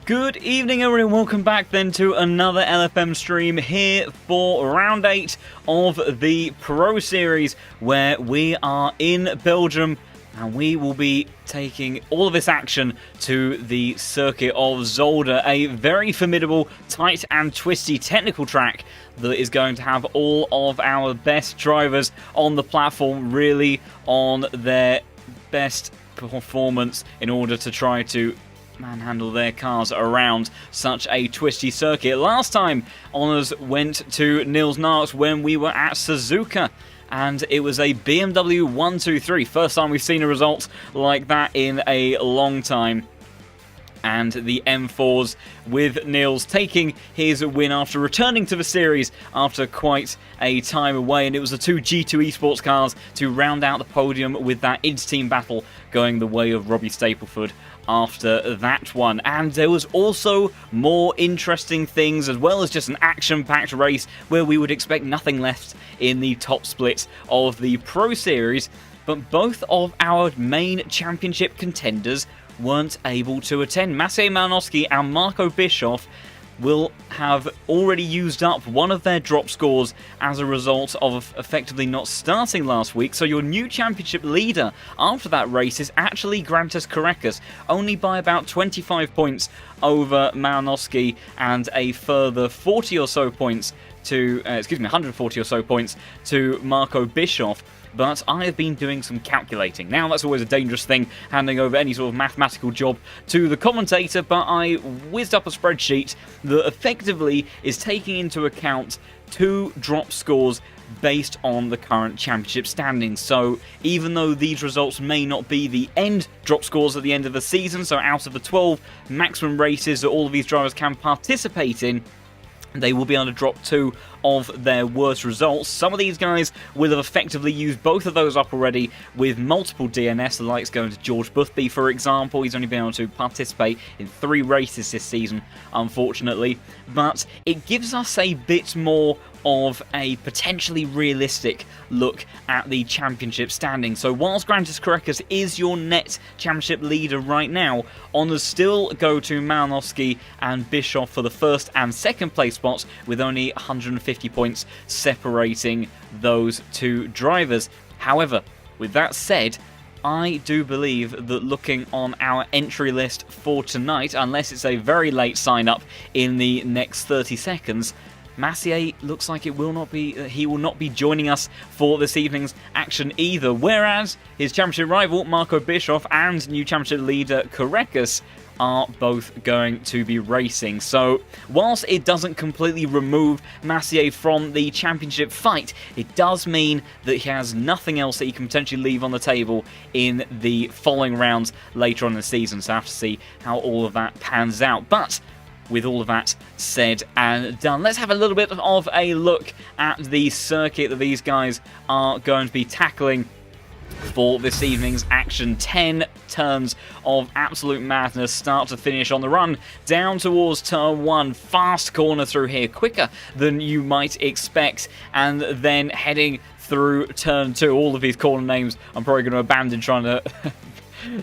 Good evening everyone, welcome back then to another LFM stream here for round 8 of the Pro Series, where we are in Belgium and we will be taking all of this action to the circuit of Zolder, a very formidable, tight and twisty technical track that is going to have all of our best drivers on the platform really on their best performance in order to try to manhandle their cars around such a twisty circuit. Last time, honours went to Nils Narks when we were at Suzuka, and it was a BMW 123. First time we've seen a result like that in a long time. And the M4s with Nils taking his win after returning to the series after quite a time away. And it was the two G2 Esports cars to round out the podium with that inter-team battle going the way of Robbie Stapleford after that one. And there was also more interesting things, as well as just an action-packed race where we would expect nothing left in the top split of the Pro Series. But both of our main championship contenders weren't able to attend. Maciej Malinowski and Marco Bischoff will have already used up one of their drop scores as a result of effectively not starting last week. So your new championship leader after that race is actually Grantas Karekas, only by about 25 points over Malinowski and a further 40 or so points to, 140 or so points to Marco Bischoff. But I have been doing some calculating. Now, that's always a dangerous thing, handing over any sort of mathematical job to the commentator, but I whizzed up a spreadsheet that effectively is taking into account 2 drop scores based on the current championship standings. So even though these results may not be the end drop scores at the end of the season, so out of the 12 maximum races that all of these drivers can participate in, they will be able to drop 2 of their worst results. Some of these guys will have effectively used both of those up already with multiple DNS, the likes going to George Boothby, for example. He's only been able to participate in 3 races this season, unfortunately. But it gives us a bit more of a potentially realistic look at the championship standing. So whilst Grantas Karekas is your net championship leader right now, honours still go to Malinowski and Bischoff for the first and second place spots, with only 150 points separating those 2 drivers. However, with that said, I do believe that looking on our entry list for tonight, unless it's a very late sign up in the next 30 seconds, Maciej looks like he will not be joining us for this evening's action either, whereas his championship rival Marco Bischoff and new championship leader Karekas are both going to be racing. So whilst it doesn't completely remove Maciej from the championship fight, it does mean that he has nothing else that he can potentially leave on the table in the following rounds later on in the season. So I have to see how all of that pans out. But with all of that said and done, let's have a little bit of a look at the circuit that these guys are going to be tackling for this evening's action. 10 turns of absolute madness, start to finish on the run down towards turn 1. Fast corner through here, quicker than you might expect, and then heading through turn 2. All of these corner names I'm probably going to abandon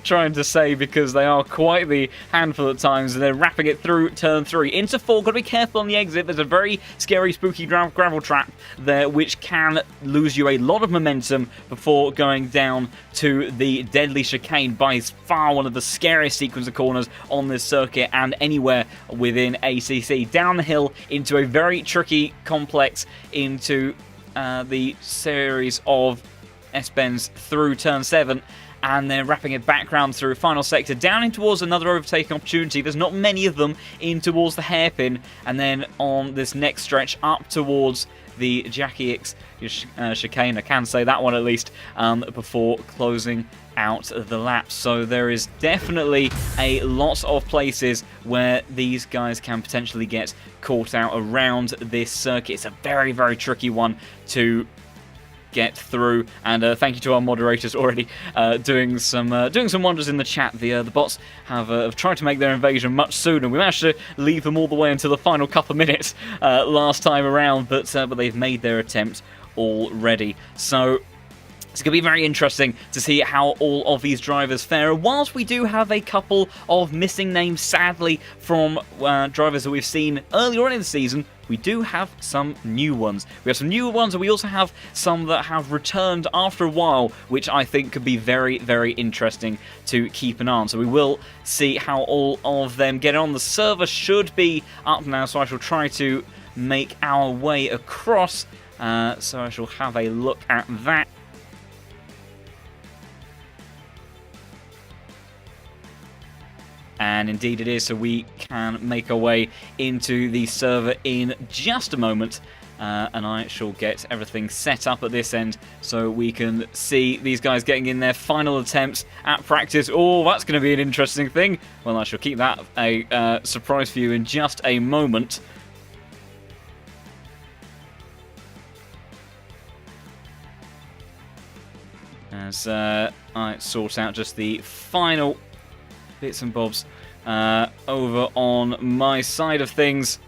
trying to say, because they are quite the handful at times, and then wrapping it through turn 3 into 4. Got to be careful on the exit. There's a very scary, spooky gravel trap there, which can lose you a lot of momentum before going down to the deadly chicane. By far one of the scariest sequence of corners on this circuit and anywhere within ACC. Down the hill into a very tricky complex into the series of S-bends through turn 7. And then wrapping it back round through final sector, down in towards another overtaking opportunity. There's not many of them in towards the hairpin, and then on this next stretch up towards the Jackie X chicane, I can say that one at least, before closing out the lap. So there is definitely a lot of places where these guys can potentially get caught out around this circuit. It's a very, very tricky one to get through, and thank you to our moderators already doing some wonders in the chat. The bots have tried to make their invasion much sooner. We managed to leave them all the way until the final couple of minutes last time around, but they've made their attempt already. So It's going to be very interesting to see how all of these drivers fare. Whilst we do have a couple of missing names, sadly, from drivers that we've seen earlier on in the season, we do have some new ones. We have some newer ones, and we also have some that have returned after a while, which I think could be very, very interesting to keep an eye on. So we will see how all of them get on. The server should be up now, so I shall try to make our way across. So I shall have a look at that. And indeed it is, so we can make our way into the server in just a moment. And I shall get everything set up at this end so we can see these guys getting in their final attempts at practice. Oh, that's going to be an interesting thing. Well, I shall keep that a surprise for you in just a moment. As I sort out just the final bits and bobs over on my side of things,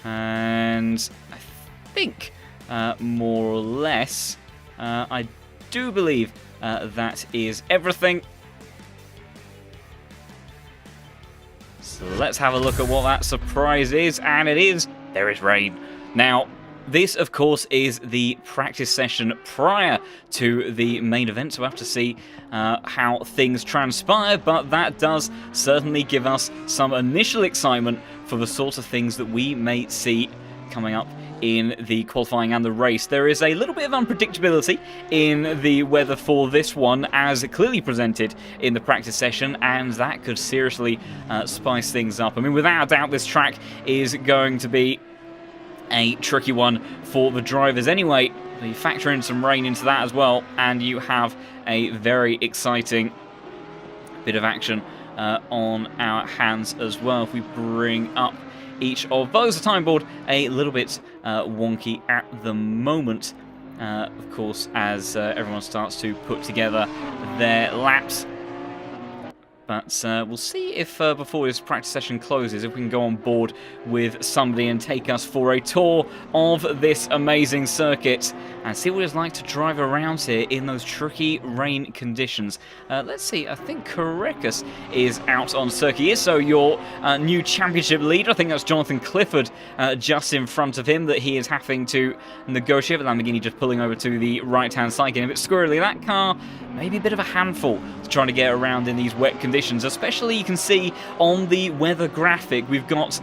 and I think more or less I do believe that is everything. So let's have a look at what that surprise is, and it is, there is rain. Now, this, of course, is the practice session prior to the main event, so we'll have to see how things transpire, but that does certainly give us some initial excitement for the sort of things that we may see coming up in the qualifying and the race. There is a little bit of unpredictability in the weather for this one, as clearly presented in the practice session, and that could seriously spice things up. I mean, without a doubt, this track is going to be a tricky one for the drivers anyway. You factor in some rain into that as well, and you have a very exciting bit of action on our hands as well. If we bring up each of those, the time board a little bit wonky at the moment, of course, as everyone starts to put together their laps. But we'll see if before this practice session closes, if we can go on board with somebody and take us for a tour of this amazing circuit and see what it's like to drive around here in those tricky rain conditions. Let's see, I think Karekas is out on circuit. He is, so your new championship leader. I think that's Jonathan Clifford just in front of him that he is having to negotiate with. Lamborghini just pulling over to the right-hand side, getting a bit squirrely. That car, maybe a bit of a handful trying to get around in these wet conditions, especially you can see on the weather graphic we've got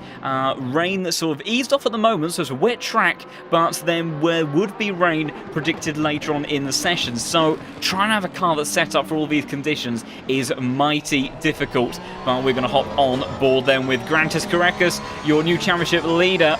rain that's sort of eased off at the moment, so it's a wet track, but then there would be rain predicted later on in the session. So trying to have a car that's set up for all these conditions is mighty difficult, but we're going to hop on board then with Grantis Karekas, your new championship leader.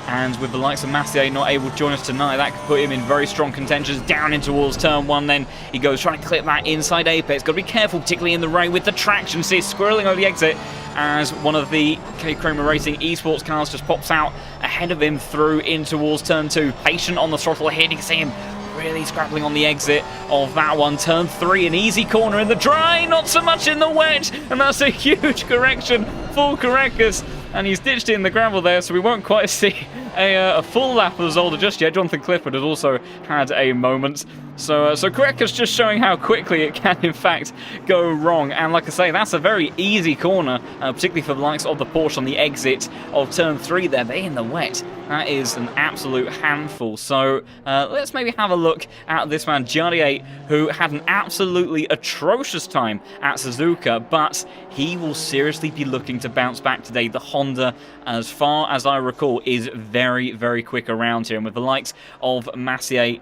And with the likes of Massier not able to join us tonight, that could put him in very strong contentions down in towards turn one. Then he goes trying to clip that inside apex. Got to be careful, particularly in the rain with the traction. See it squirreling over the exit as one of the K Kramer Racing esports cars just pops out ahead of him through in towards turn two. Patient on the throttle ahead. You can see him really scrabbling on the exit of that one. Turn three, an easy corner in the dry, not so much in the wet. And that's a huge correction for Karekas. And he's ditched it in the gravel there, so we won't quite see a full lap of Zolder just yet. Jonathan Clifford has also had a moment. So Karekas just showing how quickly it can, in fact, go wrong. And like I say, that's a very easy corner, particularly for the likes of the Porsche on the exit of turn three there. They're in the wet. That is an absolute handful. So let's maybe have a look at this man, Jardier, who had an absolutely atrocious time at Suzuka, but he will seriously be looking to bounce back today. The Honda, as far as I recall, is very, very quick around here. And with the likes of Massier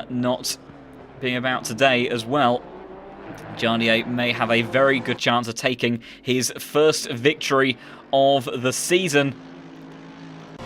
not being about today as well, Jardier may have a very good chance of taking his first victory of the season.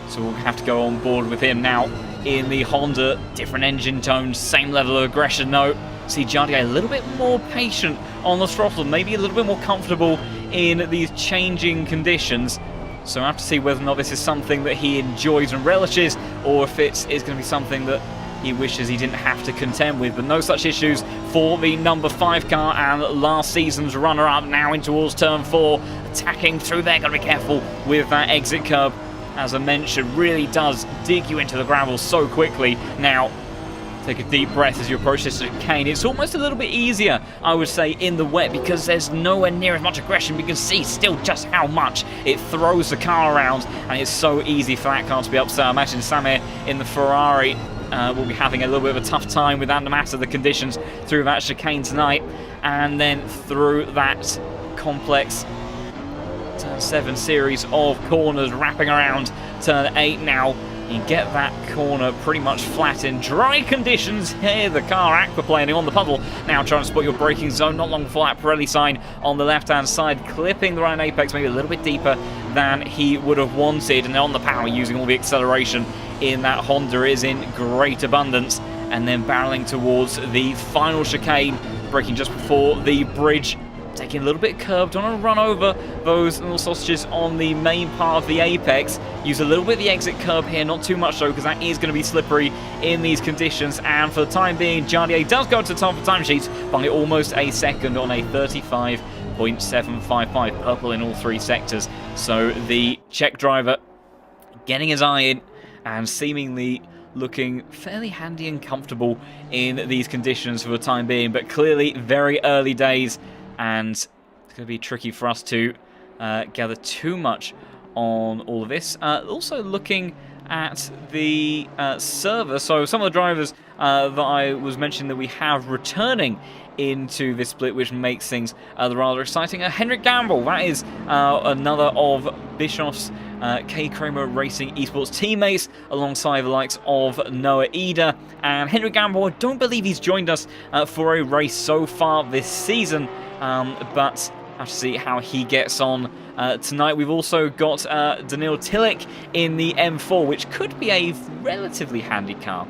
So we'll have to go on board with him now in the Honda. Different engine tones, same level of aggression though. See Jardier a little bit more patient on the throttle, maybe a little bit more comfortable in these changing conditions. So I have to see whether or not this is something that he enjoys and relishes, or if it's going to be something that he wishes he didn't have to contend with. But no such issues for the number 5 car and last season's runner-up now in towards turn 4. Attacking through there, got to be careful with that exit curb. As I mentioned, really does dig you into the gravel so quickly. Now, Take a deep breath as you approach this chicane. It's almost a little bit easier, I would say, in the wet because there's nowhere near as much aggression. We can see still just how much it throws the car around, and it's so easy for that car to be upset. I imagine Samir in the Ferrari will be having a little bit of a tough time with that, no matter the conditions, through that chicane tonight, and then through that complex turn 7 series of corners, wrapping around turn 8 now. You get that corner pretty much flat in dry conditions. Here, the car aquaplaning on the puddle. Now trying to spot your braking zone. Not long before that Pirelli sign on the left-hand side, clipping the right apex maybe a little bit deeper than he would have wanted. And on the power, using all the acceleration in that Honda is in great abundance. And then barreling towards the final chicane, braking just before the bridge. Taking a little bit curved, don't want to run over those little sausages on the main part of the apex. Use a little bit of the exit curb here, not too much though, because that is going to be slippery in these conditions. And for the time being, Jardier does go to the top of the timesheets by almost a second on a 35.755, purple in all 3 sectors. So the Czech driver getting his eye in and seemingly looking fairly handy and comfortable in these conditions for the time being, but clearly very early days. And it's going to be tricky for us to gather too much on all of this. Also looking at the server, so some of the drivers that I was mentioning that we have returning into this split, which makes things rather exciting. Henrik Gamble, that is another of Bischoff's K. Kramer Racing Esports teammates, alongside the likes of Noah Eder. And Henrik Gamble, I don't believe he's joined us for a race so far this season, but I have to see how he gets on tonight. We've also got Daniil Tillich in the M4, which could be a relatively handy car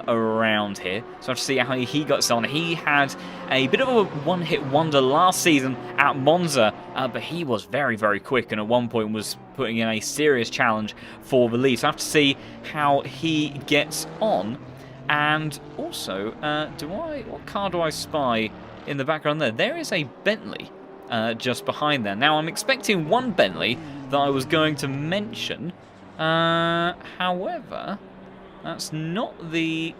around here. So I have to see how he gets on. He had a bit of a one-hit wonder last season at Monza, but he was very, very quick, and at one point was putting in a serious challenge for the lead. So I have to see how he gets on. And also, what car do I spy in the background there? There is a Bentley just behind there. Now, I'm expecting one Bentley that I was going to mention. However, that's not the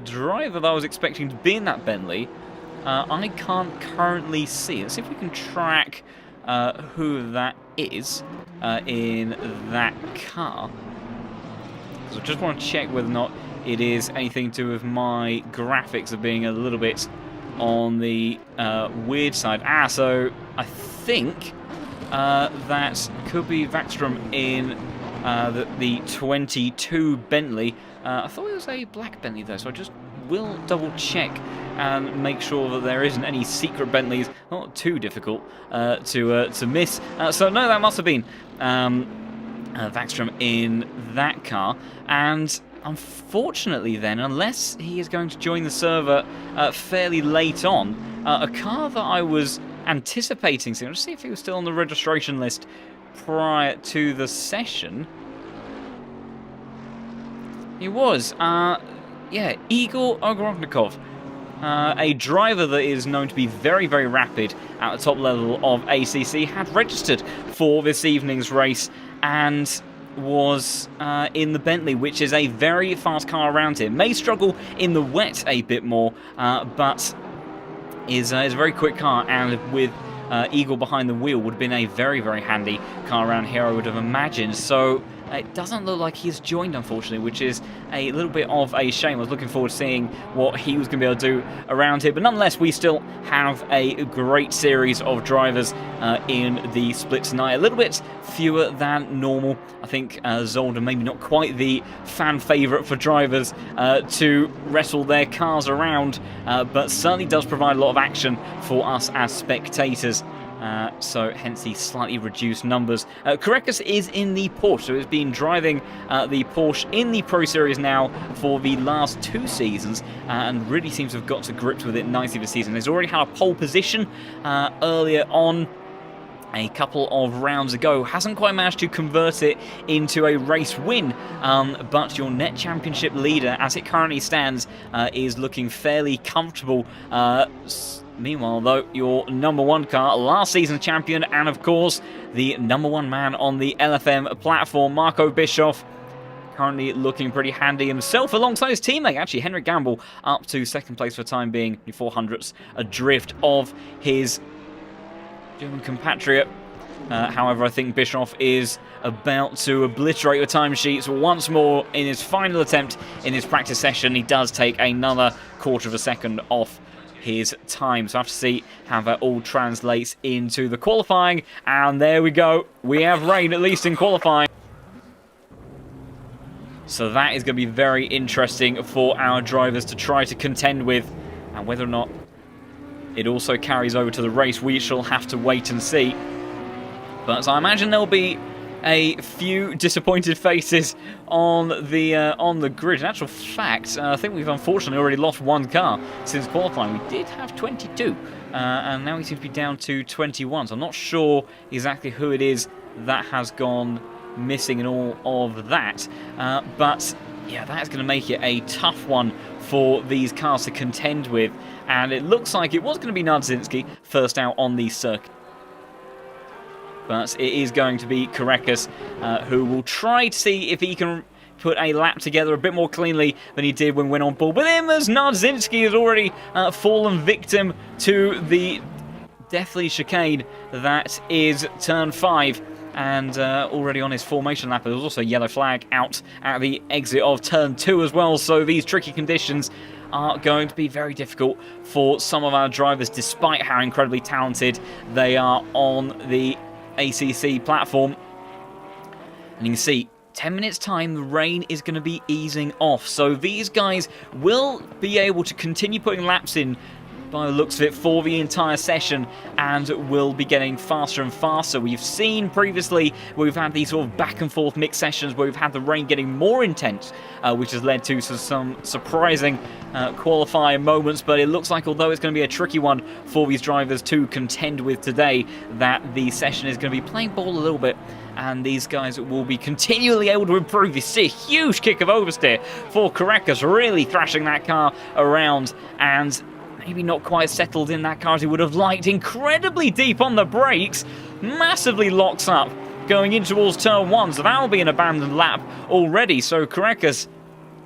driver that I was expecting to be in that Bentley. I can't currently see. Let's see if we can track who that is in that car. So I just want to check whether or not it is anything to do with my graphics of being a little bit on the weird side. So I think that could be Vaxstrom in the 22 Bentley. I thought it was a black Bentley though, so I just will double check and make sure that there isn't any secret Bentleys. Not too difficult to miss. So no, that must have been Vaxstrom in that car. And unfortunately then, unless he is going to join the server fairly late on, a car that I was anticipating seeing, let's see if he was still on the registration list prior to the session. He was, yeah, Igor Ogrodnikov, a driver that is known to be very, very rapid at the top level of ACC, had registered for this evening's race and was in the Bentley, which is a very fast car around here. May struggle in the wet a bit more, but is a very quick car, and with Eagle behind the wheel would have been a very, very handy car around here, I would have imagined. So it doesn't look like he's joined, unfortunately, which is a little bit of a shame. I was looking forward to seeing what he was going to be able to do around here. But nonetheless, we still have a great series of drivers in the split tonight. A little bit fewer than normal. I think Zolder maybe not quite the fan favourite for drivers to wrestle their cars around, but certainly does provide a lot of action for us as spectators. So hence the slightly reduced numbers. Karekas is in the Porsche, so he's been driving the Porsche in the Pro Series now for the last 2 seasons, and really seems to have got to grips with it nicely this season. He's already had a pole position earlier on, a couple of rounds ago. Hasn't quite managed to convert it into a race win, but your net championship leader, as it currently stands, is looking fairly comfortable. Meanwhile, though, your number 1 car, last season's champion, and of course, the number 1 man on the LFM platform, Marco Bischoff, currently looking pretty handy himself alongside his teammate, actually, Henrik Gamble, up to second place for the time being, 400ths adrift of his German compatriot. However, I think Bischoff is about to obliterate the timesheets once more in his final attempt in his practice session. He does take another quarter of a second off his time. So I have to see how that all translates into the qualifying. And there we go. We have rain, at least in qualifying. So that is going to be very interesting for our drivers to try to contend with. And whether or not it also carries over to the race, we shall have to wait and see. But I imagine there'll be a few disappointed faces on the grid. In actual fact, I think we've unfortunately already lost one car since qualifying. We did have 22, and now we seem to be down to 21. So I'm not sure exactly who it is that has gone missing in all of that. But yeah, that's going to make it a tough one for these cars to contend with. And it looks like it was going to be Nardzinski first out on the circuit. But it is going to be Karekas, who will try to see if he can put a lap together a bit more cleanly than he did when we went on board with him, as Nardzinski has already fallen victim to the deathly chicane that is turn 5. And already on his formation lap, there was also a yellow flag out at the exit of turn 2 as well. So these tricky conditions are going to be very difficult for some of our drivers, despite how incredibly talented they are on the ACC platform. And you can see 10 minutes time the rain is going to be easing off, so these guys will be able to continue putting laps in by the looks of it for the entire session, and will be getting faster and faster. We've seen previously we've had these sort of back and forth mixed sessions where we've had the rain getting more intense, which has led to some surprising qualifying moments. But it looks like, although it's going to be a tricky one for these drivers to contend with today, that the session is going to be playing ball a little bit, and these guys will be continually able to improve. You see a huge kick of oversteer for Karekas, really thrashing that car around, and maybe not quite settled in that car as he would have liked. Incredibly deep on the brakes, massively locks up going in towards turn 1, so that will be an abandoned lap already. So Karekas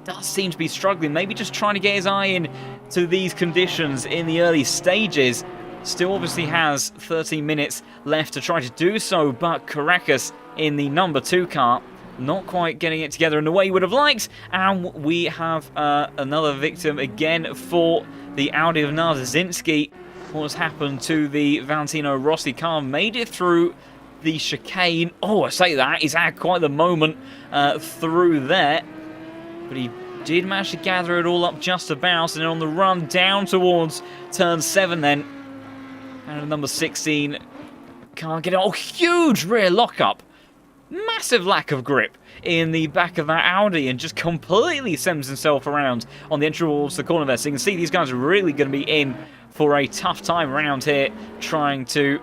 does seem to be struggling, maybe just trying to get his eye in to these conditions in the early stages. Still obviously has 13 minutes left to try to do so, but Karekas in the number 2 car not quite getting it together in the way he would have liked. And we have another victim again for the Audi of Nardzinski. What has happened to the Valentino Rossi car? Made it through the chicane. Oh, I say that, he's had quite the moment through there, but he did manage to gather it all up just about, and then on the run down towards turn 7 then. And number 16 can't get it. Oh, huge rear lockup. Massive lack of grip in the back of that Audi, and just completely sends himself around on the entry towards the corner there. So you can see these guys are really going to be in for a tough time around here, trying to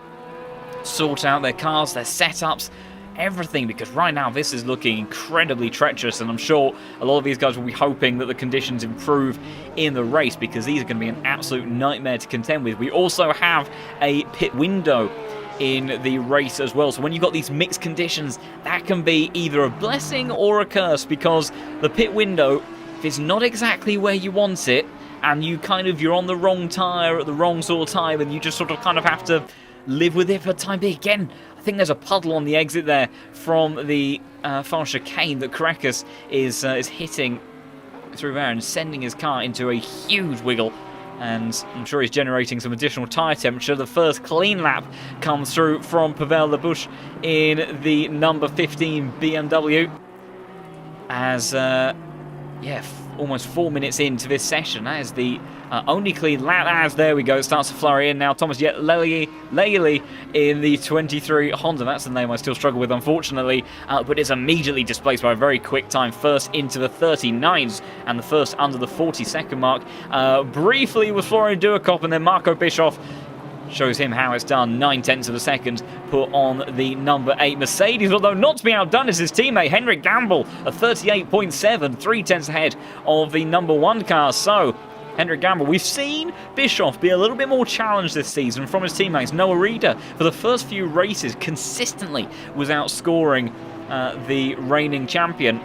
sort out their cars, their setups, everything, because right now this is looking incredibly treacherous, and I'm sure a lot of these guys will be hoping that the conditions improve in the race, because these are going to be an absolute nightmare to contend with. We also have a pit window in the race as well, so when you've got these mixed conditions, that can be either a blessing or a curse, because the pit window, if it's not exactly where you want it, and you're on the wrong tyre at the wrong sort of time, and you just sort of kind of have to live with it for the time being. Again, I think there's a puddle on the exit there from the final chicane that Karekas is hitting through there and sending his car into a huge wiggle. And I'm sure he's generating some additional tyre temperature. The first clean lap comes through from Pavel Labush in the number 15 BMW. As, almost 4 minutes into this session. That is the only clean lap. As there we go, it starts to flurry in now. Thomas Lely in the 23 Honda. That's the name I still struggle with, unfortunately. But it's immediately displaced by a very quick time. First into the 39s and the first under the 40-second mark. Briefly was Florian Duakop, and then Marco Bischoff shows him how it's done. 9/10 of a second put on the number 8 Mercedes, although not to be outdone is his teammate Henrik Gamble, a 38.7, 3/10 ahead of the number 1 car. So Henrik Gamble, we've seen Bischoff be a little bit more challenged this season from his teammates. Noah Reeder, for the first few races, consistently was outscoring the reigning champion.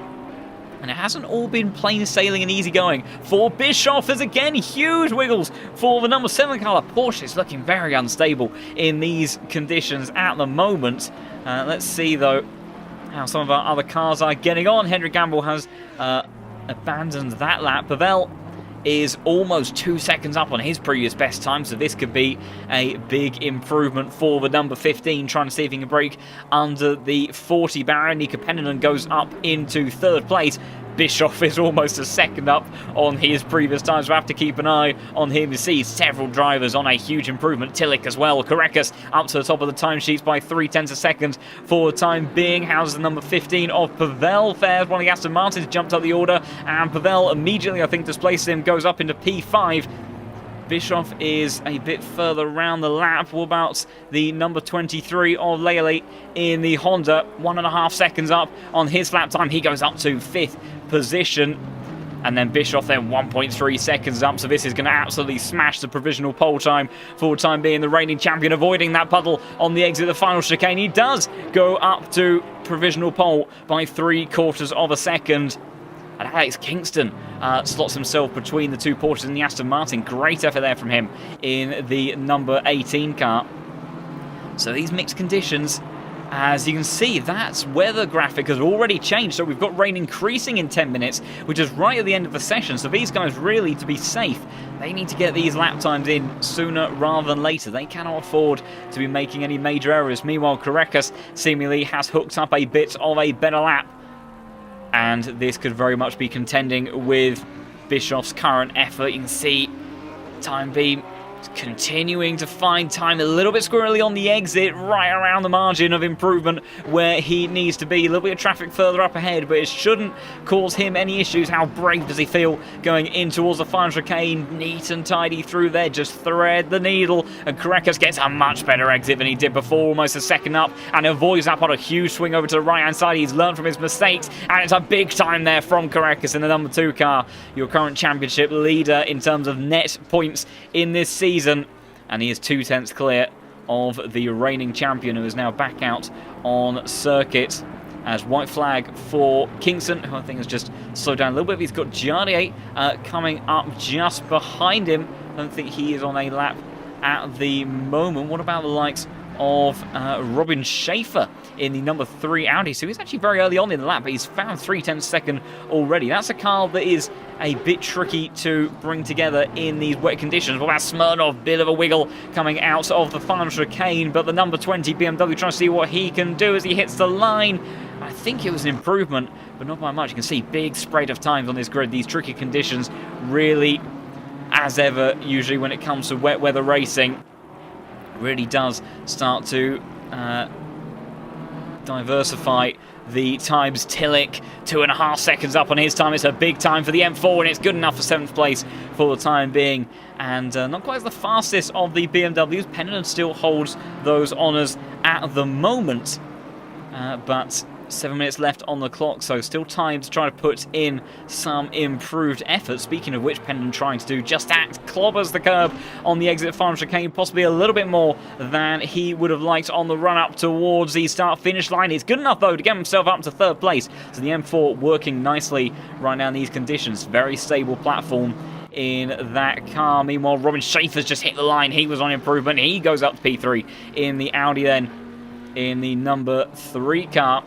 And it hasn't all been plain sailing and easy going for Bischoff. There's again huge wiggles for the number 7 car. Porsche is looking very unstable in these conditions at the moment. Let's see, though, how some of our other cars are getting on. Henry Gamble has abandoned that lap. Pavel is almost 2 seconds up on his previous best time, so this could be a big improvement for the number 15, trying to see if he can break under the 40 barrier. Nico Pennanen goes up into 3rd place. Bischoff is almost a second up on his previous times. We'll have to keep an eye on him to see several drivers on a huge improvement. Tillich as well. Karekas up to the top of the timesheets by 0.3 seconds for the time being. How's the number 15 of Pavel fares? One of the Aston Martins jumped up the order, and Pavel immediately, I think, displaces him, goes up into P5. Bischoff is a bit further around the lap. What about the number 23 of Lely in the Honda? 1.5 seconds up on his lap time. He goes up to 5th position. And then Bischoff then 1.3 seconds up. So this is going to absolutely smash the provisional pole time for the time being. The reigning champion avoiding that puddle on the exit of the final chicane. He does go up to provisional pole by 0.75 seconds. And Alex Kingston slots himself between the two Porsches and the Aston Martin. Great effort there from him in the number 18 car. So these mixed conditions, as you can see, that weather graphic has already changed. So we've got rain increasing in 10 minutes, which is right at the end of the session. So these guys really, to be safe, they need to get these lap times in sooner rather than later. They cannot afford to be making any major errors. Meanwhile, Karekas seemingly has hooked up a bit of a better lap. And this could very much be contending with Bischoff's current effort. You can see Time Beam continuing to find time a little bit squirrely on the exit, right around the margin of improvement where he needs to be. A little bit of traffic further up ahead, but it shouldn't cause him any issues. How brave does he feel going in towards the final chicane? Neat and tidy through there, just thread the needle, and Karekas gets a much better exit than he did before, almost a second up, and avoids that on a huge swing over to the right hand side. He's learned from his mistakes, and it's a big time there from Karekas in the number 2 car, your current championship leader in terms of net points in this season. And he is 0.2 clear of the reigning champion, who is now back out on circuit. As white flag for Kingston, who I think has just slowed down a little bit. He's got Jardier coming up just behind him. I don't think he is on a lap at the moment. What about the likes of Robin Schaefer in the number 3 Audi? So he's actually very early on in the lap, but he's found 0.3 seconds already. That's a car that is a bit tricky to bring together in these wet conditions. What about Smirnov? Bit of a wiggle coming out of the final chicane, but the number 20 BMW trying to see what he can do as he hits the line. I think it was an improvement, but not by much. You can see big spread of times on this grid. These tricky conditions really, as ever, usually when it comes to wet weather racing, really does start to diversify the times. Tillich 2.5 seconds up on his time. It's a big time for the M4, and it's good enough for 7th place for the time being. And not quite the fastest of the BMWs. Pennanen still holds those honours at the moment, but 7 minutes left on the clock, so still time to try to put in some improved effort. Speaking of which, Pennanen trying to do just that, clobbers the curb on the exit final chicane, possibly a little bit more than he would have liked on the run up towards the start-finish line. It's good enough, though, to get himself up to 3rd place. So the M4 working nicely right now in these conditions. Very stable platform in that car. Meanwhile, Robin Schaefer's just hit the line. He was on improvement. He goes up to P3 in the Audi then in the number 3 car.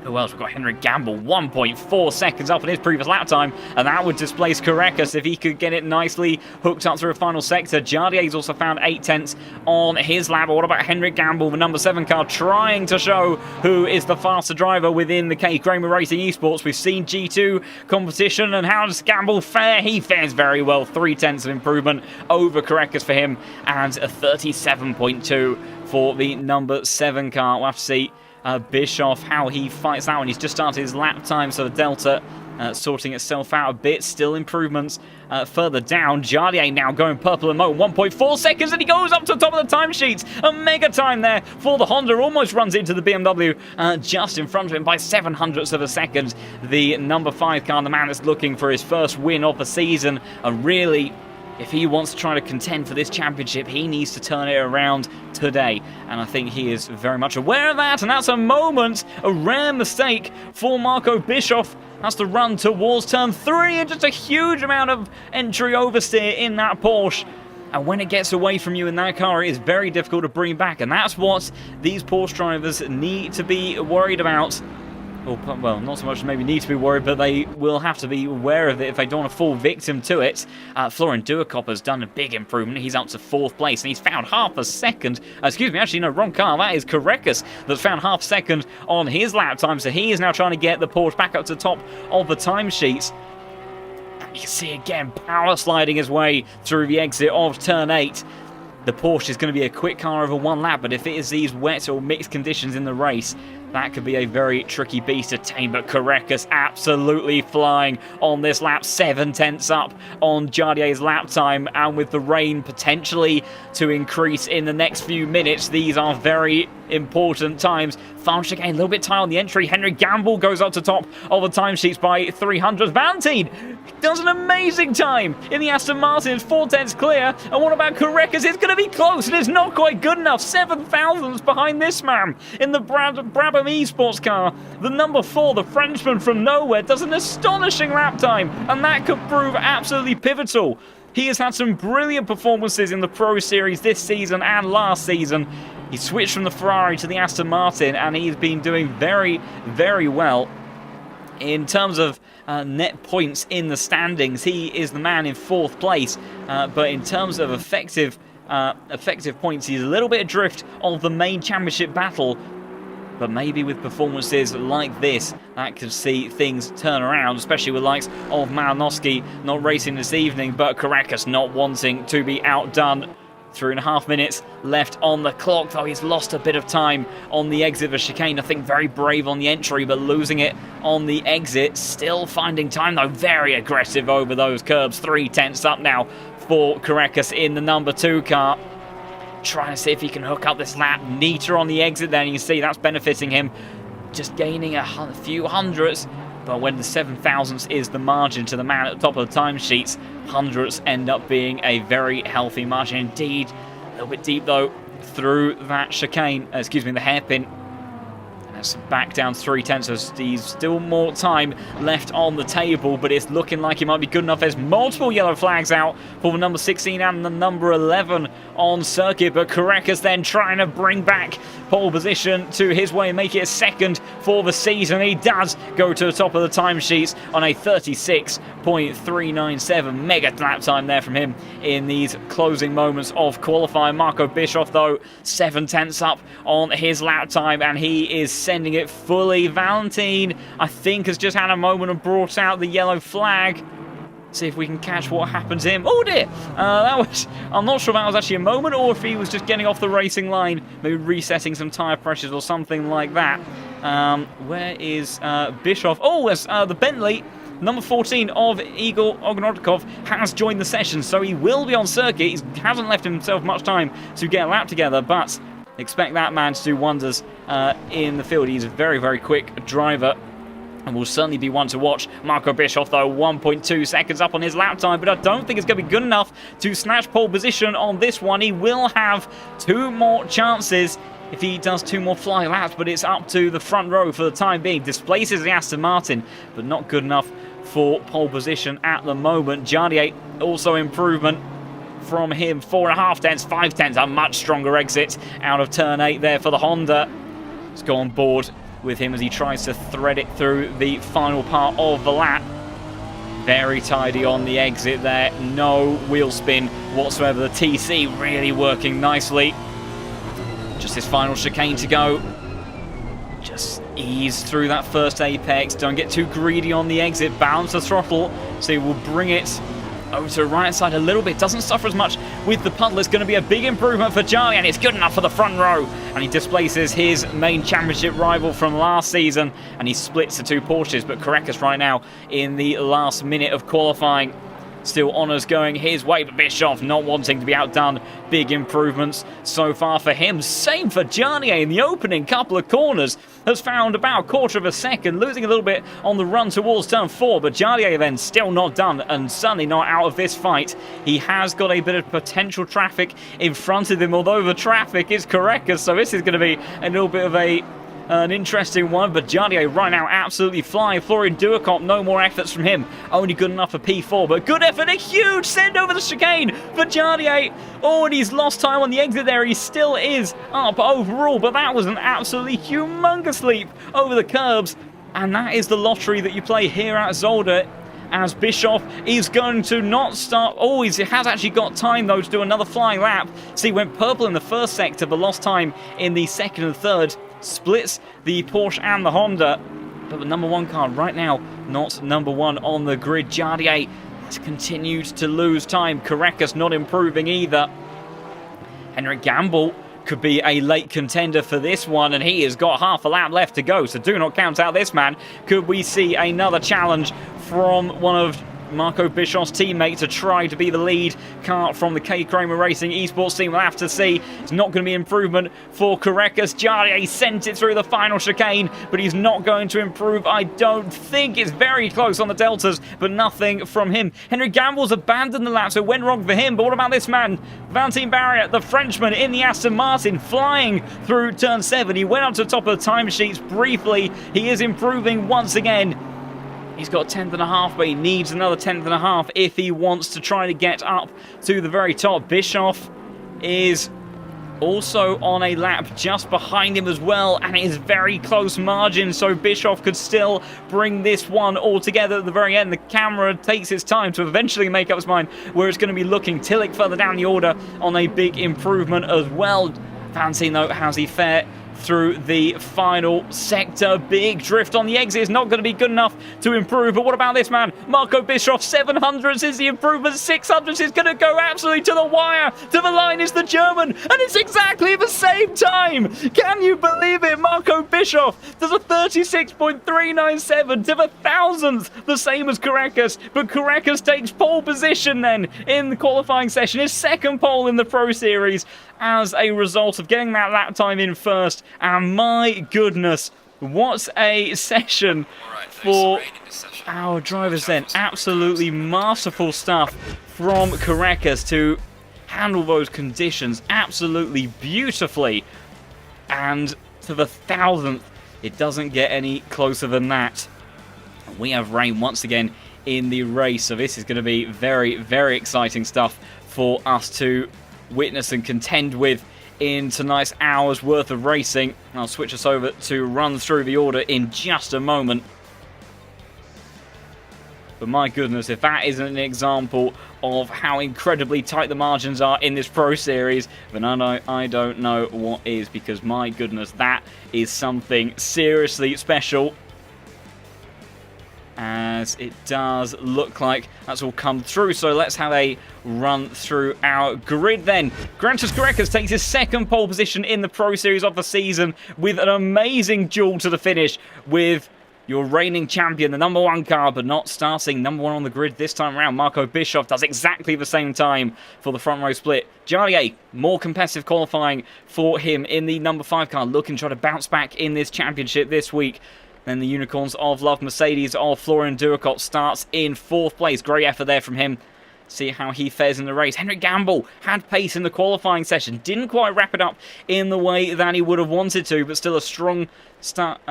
Who else? We've got Henry Gamble, 1.4 seconds up on his previous lap time, and that would displace Karekas if he could get it nicely hooked up through a final sector. Jardier's also found 0.8 on his lap. But what about Henry Gamble, the number 7 car, trying to show who is the faster driver within the K. Kramer Racing Esports? We've seen G2 competition, and how does Gamble fare? He fares very well. 0.3 of improvement over Karekas for him, and a 37.2 for the number 7 car. We'll have to see Bischoff, how he fights that one. He's just started his lap time, so the delta sorting itself out a bit. Still improvements further down. Jardier now going purple and mode, 1.4 seconds, and he goes up to the top of the timesheets. A mega time there for the Honda. Almost runs into the BMW just in front of him by 0.07 of a second. The number 5 car, the man that's looking for his first win of the season, and really, if he wants to try to contend for this championship, he needs to turn it around today. And I think he is very much aware of that. And that's a rare mistake for Marco Bischoff. That's the run towards turn 3, and just a huge amount of entry oversteer in that Porsche. And when it gets away from you in that car, it is very difficult to bring back. And that's what these Porsche drivers need to be worried about. Well, not so much maybe need to be worried, but they will have to be aware of it if they don't want to fall victim to it. Florian Duakop has done a big improvement. He's up to 4th place, and he's found half a second. Excuse me, actually, no, wrong car. That is Karekas that's found half a second on his lap time, so he is now trying to get the Porsche back up to the top of the timesheets. You can see again, power sliding his way through the exit of turn 8. The Porsche is going to be a quick car over 1 lap, but if it is these wet or mixed conditions in the race, that could be a very tricky beast to tame. But Karekas absolutely flying on this lap, 7/10 up on Jardier's lap time, and with the rain potentially to increase in the next few minutes, these are very important times. Farm chicane a little bit tight on the entry. Henry Gamble goes up to top of the timesheets by 300. Valentine does an amazing time in the Aston Martin. It's 4/10 clear. And what about Karekas? It's going to be close, and it's not quite good enough. 7 thousandths behind this man in the Brabham Esports car. The number 4, the Frenchman from nowhere, does an astonishing lap time, and that could prove absolutely pivotal. He has had some brilliant performances in the Pro Series this season and last season. He switched from the Ferrari to the Aston Martin, and he's been doing very, very well. In terms of net points in the standings, he is the man in 4th place, but in terms of effective points, he's a little bit adrift of the main championship battle. But maybe with performances like this, that could see things turn around, especially with the likes of Malinowski not racing this evening, but Karekas not wanting to be outdone. 3.5 minutes left on the clock, though he's lost a bit of time on the exit of a chicane. I think very brave on the entry, but losing it on the exit. Still finding time, though. Very aggressive over those curbs. 3/10 up now for Karekas in the number 2 car. Trying to see if he can hook up this lap. Neater on the exit there, and you can see that's benefiting him. Just gaining a few hundredths. But when the 7 thousandths is the margin to the man at the top of the timesheets, hundredths end up being a very healthy margin indeed. A little bit deep, though, through that chicane. The hairpin. That's back down 3/10, so there's still more time left on the table, but it's looking like it might be good enough. There's multiple yellow flags out for the number 16 and the number 11 on circuit, but Karekas then trying to bring back pole position to his way and make it a second for the season. He does go to the top of the timesheets on a 36.397. Mega lap time there from him in these closing moments of qualifying. Marco Bischoff, though, 7/10 up on his lap time, and he is sending it fully. Valentine, I think, has just had a moment and brought out the yellow flag. See if we can catch what happens to him. Oh dear! I'm not sure if that was actually a moment or if he was just getting off the racing line, maybe resetting some tyre pressures or something like that. Where is Bischoff? Oh, it's the Bentley. Number 14 of Igor Ognodkov has joined the session, so he will be on circuit. He hasn't left himself much time to get a lap together, but expect that man to do wonders in the field. He's a very, very quick driver and will certainly be one to watch. Marco Bischoff, though, 1.2 seconds up on his lap time, but I don't think it's going to be good enough to snatch pole position on this one. He will have 2 more chances if he does 2 more fly laps, but it's up to the front row for the time being. Displaces the Aston Martin, but not good enough for pole position at the moment. Jardier, also improvement from him. 4.5 tenths, 5 tenths, a much stronger exit out of turn 8 there for the Honda. Let's go on board with him as he tries to thread it through the final part of the lap. Very tidy on the exit there. No wheel spin whatsoever. The TC really working nicely. Just this final chicane to go. Just ease through that first apex. Don't get too greedy on the exit. Balance the throttle so we'll bring it over to the right side a little bit. Doesn't suffer as much with the puddle. It's going to be a big improvement for Charlie, and it's good enough for the front row. And he displaces his main championship rival from last season, and he splits the 2 Porsches. But Karekas right now in the last minute of qualifying. Still honours going his way, but Bischoff not wanting to be outdone. Big improvements so far for him. Same for Jarnier in the opening couple of corners. Has found about a quarter of a second, losing a little bit on the run towards turn 4, but Jarnier then still not done and certainly not out of this fight. He has got a bit of potential traffic in front of him, although the traffic is Karekas, so this is going to be a little bit of a an interesting one, but Jardier right now absolutely flying. Florian Duacop, no more efforts from him. Only good enough for P4, but good effort. A huge send over the chicane for Jardier. Oh, and he's lost time on the exit there. He still is up overall, but that was an absolutely humongous leap over the curbs. And that is the lottery that you play here at Zolder, as Bischoff is going to not start. Oh, he has actually got time, though, to do another flying lap. So he went purple in the first sector, but lost time in the second and third. Splits the Porsche and the Honda. But the number one car right now, not number one on the grid. Jardier has continued to lose time. Carreras not improving either. Henrik Gamble could be a late contender for this one, and he has got half a lap left to go, so do not count out this man. Could we see another challenge from one of Marco Bischoff's teammate to try to be the lead car from the K Kramer Racing esports team? We'll have to see. It's not going to be improvement for Carreras. Jardier sent it through the final chicane, but he's not going to improve. I don't think. It's very close on the deltas, but nothing from him. Henry Gamble's abandoned the lap, so it went wrong for him. But what about this man? Valentin Barrier, the Frenchman in the Aston Martin, flying through turn 7. He went up to the top of the timesheets briefly. He is improving once again. He's got 10th and a half, but he needs another 10th and a half if he wants to try to get up to the very top. Bischoff is also on a lap just behind him as well, and it is very close margin, so Bischoff could still bring this one all together at the very end. The camera takes its time to eventually make up its mind where it's going to be looking. Tillich further down the order on a big improvement as well. Fancy note, how's he fare through the final sector? Big drift on the exit is not going to be good enough to improve. But what about this man? Marco Bischoff, 700s is the improvement. 600s is going to go absolutely to the wire. To the line is the German, and it's exactly the same time. Can you believe it? Marco Bischoff does a 36.397 to the thousandth, the same as Carreras. But Carreras takes pole position then in the qualifying session, his second pole in the Pro Series, as a result of getting that lap time in first. And my goodness, what a session for our drivers then. Absolutely masterful stuff from Carreras to handle those conditions absolutely beautifully. And to the thousandth, it doesn't get any closer than that. We have rain once again in the race, so this is going to be very, very exciting stuff for us to witness and contend with in tonight's hour's worth of racing. I'll switch us over to run through the order in just a moment. But my goodness, if that isn't an example of how incredibly tight the margins are in this Pro Series, then I don't know what is, because my goodness, that is something seriously special. As it does look like that's all come through. So let's have a run through our grid then. Grantas Carreras takes his second pole position in the Pro Series of the season with an amazing duel to the finish with your reigning champion, the number one car, but not starting number one on the grid this time around. Marco Bischoff does exactly the same time for the front row split. Jardier, more competitive qualifying for him in the number 5 car, looking to try to bounce back in this championship this week. Then the Unicorns of Love Mercedes of Florian Duacop starts in 4th place. Great effort there from him. See how he fares in the race. Henrik Gamble had pace in the qualifying session. Didn't quite wrap it up in the way that he would have wanted to, but still a strong start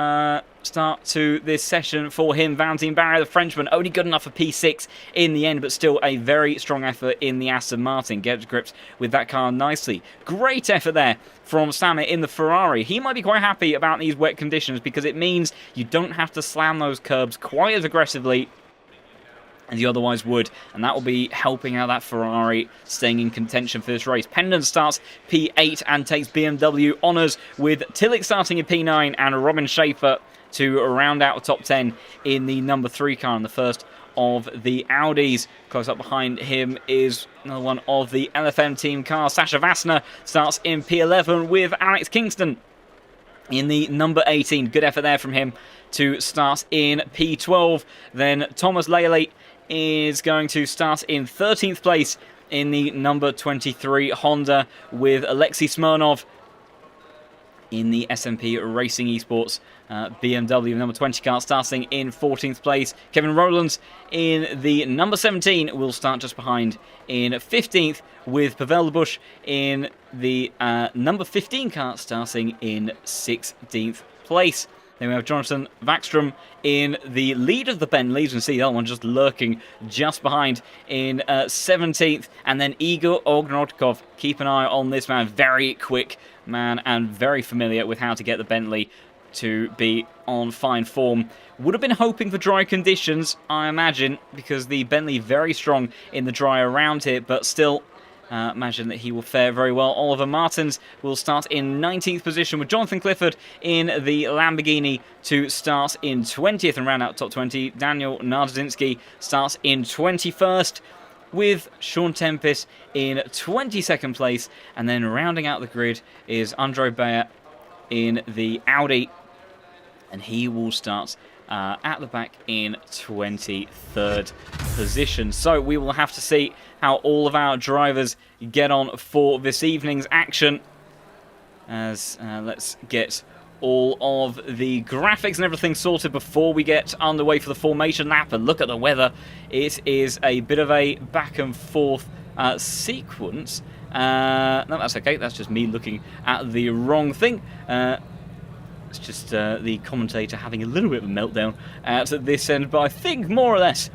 to this session for him. Valentin Barrier, the Frenchman, only good enough for P6 in the end, but still a very strong effort in the Aston Martin. Gets grips with that car nicely. Great effort there from Samir in the Ferrari. He might be quite happy about these wet conditions because it means you don't have to slam those curbs quite as aggressively as you otherwise would, and that will be helping out that Ferrari staying in contention for this race. Pendon starts P8 and takes BMW honours, with Tillich starting in P9 and Robin Schaefer to round out the top 10 in the number 3 car in the first of the Audis. Close up behind him is another one of the LFM team cars. Sasha Vassner starts in P11 with Alex Kingston in the number 18. Good effort there from him to start in P12. Then Thomas Lele is going to start in 13th place in the number 23 Honda, with Alexei Smirnov in the SMP Racing Esports BMW number 20 car starting in 14th place. Kevin Rowlands in the number 17 will start just behind in 15th, with Pavel Bush in the number 15 car starting in 16th place. Then we have Jonathan Vackstrom in the lead of the Bentley. You can see that one just lurking just behind in 17th. And then Igor Ogrodkov. Keep an eye on this man. Very quick man and very familiar with how to get the Bentley to be on fine form. Would have been hoping for dry conditions, I imagine, because the Bentley very strong in the dry around here, but still imagine that he will fare very well. Oliver Martins will start in 19th position with Jonathan Clifford in the Lamborghini to start in 20th and round out top 20. Daniel Narzinski starts in 21st with Sean Tempest in 22nd place. And then rounding out the grid is Andre Bayer in the Audi, and he will start at the back in 23rd position. So we will have to see how all of our drivers get on for this evening's action. As let's get all of the graphics and everything sorted before we get underway for the formation lap. And look at the weather. It is a bit of a back and forth sequence. No, that's okay. That's just me looking at the wrong thing. It's just the commentator having a little bit of a meltdown at this end, but I think more or less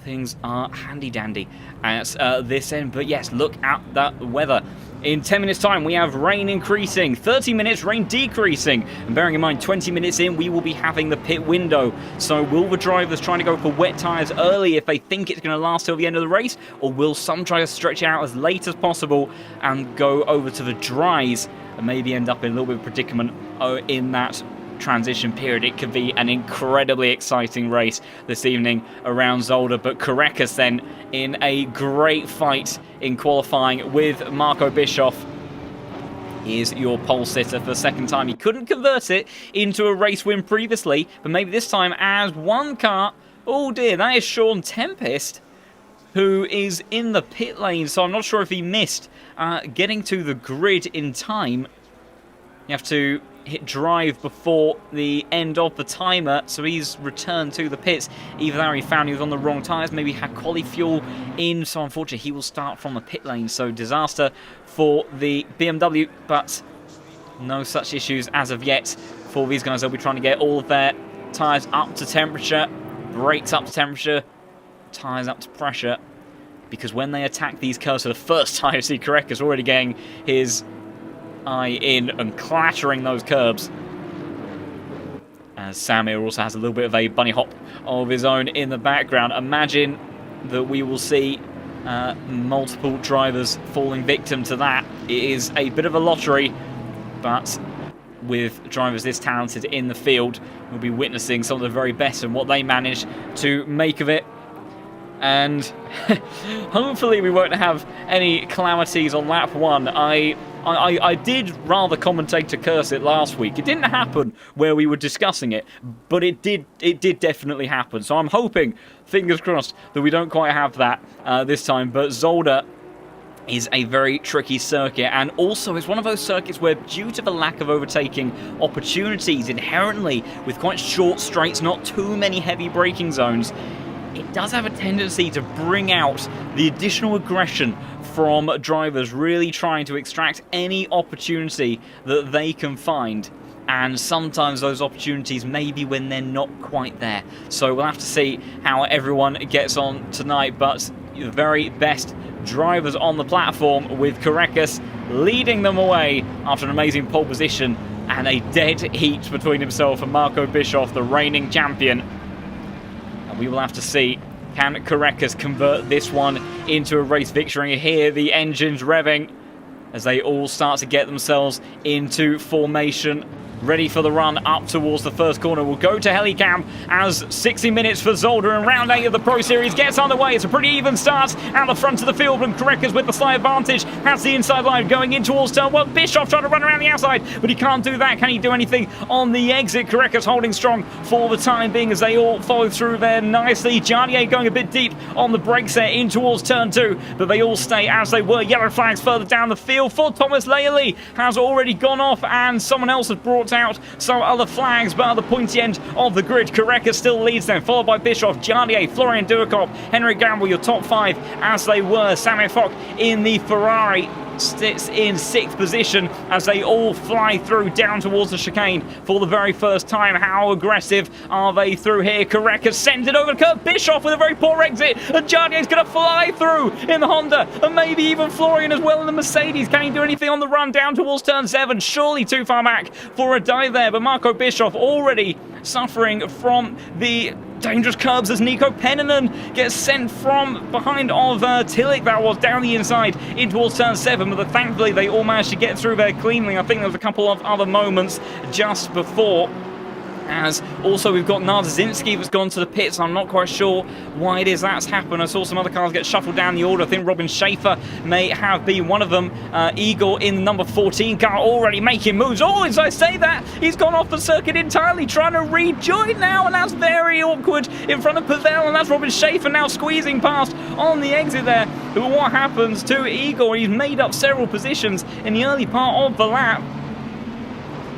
things are handy-dandy at this end. But yes, look at that weather. In 10 minutes' time, we have rain increasing, 30 minutes, rain decreasing. And bearing in mind, 20 minutes in, we will be having the pit window. So will the drivers trying to go for wet tyres early if they think it's going to last till the end of the race? Or will some try to stretch it out as late as possible and go over to the dries and maybe end up in a little bit of predicament in that transition period? It could be an incredibly exciting race this evening around Zolder, but Karekas then in a great fight in qualifying with Marco Bischoff is your pole sitter for the second time. He couldn't convert it into a race win previously, but maybe this time as one car. Oh dear, that is Sean Tempest, who is in the pit lane, so I'm not sure if he missed getting to the grid in time. You have to hit drive before the end of the timer, so he's returned to the pits. Either that or he found he was on the wrong tyres, maybe had quali fuel in, so unfortunately he will start from the pit lane. So disaster for the BMW, but no such issues as of yet for these guys. They'll be trying to get all of their tyres up to temperature, brakes up to temperature, tyres up to pressure, because when they attack these curves for the first time, you see Karekas already getting his eye in and clattering those curbs. As Samir also has a little bit of a bunny hop of his own in the background. Imagine that we will see multiple drivers falling victim to that. It is a bit of a lottery, but with drivers this talented in the field, we'll be witnessing some of the very best and what they manage to make of it. And hopefully we won't have any calamities on lap one. I did rather commentate to curse it last week. It didn't happen where we were discussing it, but it did definitely happen. So I'm hoping, fingers crossed, that we don't quite have that this time. But Zolder is a very tricky circuit, and also it's one of those circuits where, due to the lack of overtaking opportunities inherently, with quite short straights, not too many heavy braking zones, it does have a tendency to bring out the additional aggression from drivers really trying to extract any opportunity that they can find. And sometimes those opportunities may be when they're not quite there. So we'll have to see how everyone gets on tonight. But the very best drivers on the platform, with Karekas leading them away after an amazing pole position and a dead heat between himself and Marco Bischoff, the reigning champion. We will have to see, can Karekas convert this one into a race victory? Here the engines revving as they all start to get themselves into formation, ready for the run up towards the first corner. We'll go to Helicam as 60 minutes for Zolder and round 8 of the Pro Series gets underway. It's a pretty even start at the front of the field, and Karekas with the slight advantage has the inside line going in towards turn 1. Bischoff trying to run around the outside, but he can't do that. Can he do anything on the exit? Karekas holding strong for the time being as they all follow through there nicely. Jarnier going a bit deep on the brakes there in towards turn 2, but they all stay as they were. Yellow flags further down the field for Thomas Laily has already gone off, and someone else has brought out some other flags, but at the pointy end of the grid, Karekas still leads them, followed by Bischoff, Jarnier, Florian Duakop, Henrik Gamble, your top 5 as they were. Samir Fock in the Ferrari sits in 6th position as they all fly through down towards the chicane for the very first time. How aggressive are they through here? Correca sends it over to Kurt Bischoff with a very poor exit, and Jardier's going to fly through in the Honda, and maybe even Florian as well in the Mercedes. Can he do anything on the run down towards turn 7? Surely too far back for a dive there, but Marco Bischoff already suffering from the dangerous curbs as Nico Pennanen gets sent from behind of Tillich, that was, down the inside in towards turn 7, but thankfully they all managed to get through there cleanly. I think there was a couple of other moments just before, as also we've got Narzinski that's gone to the pits. I'm not quite sure why it is that's happened. I saw some other cars get shuffled down the order. I think Robin Schaefer may have been one of them. Igor in the number 14 car already making moves. Oh, as I say that, he's gone off the circuit entirely, trying to rejoin now, and that's very awkward in front of Pavel, and that's Robin Schaefer now squeezing past on the exit there. But what happens to Igor? He's made up several positions in the early part of the lap,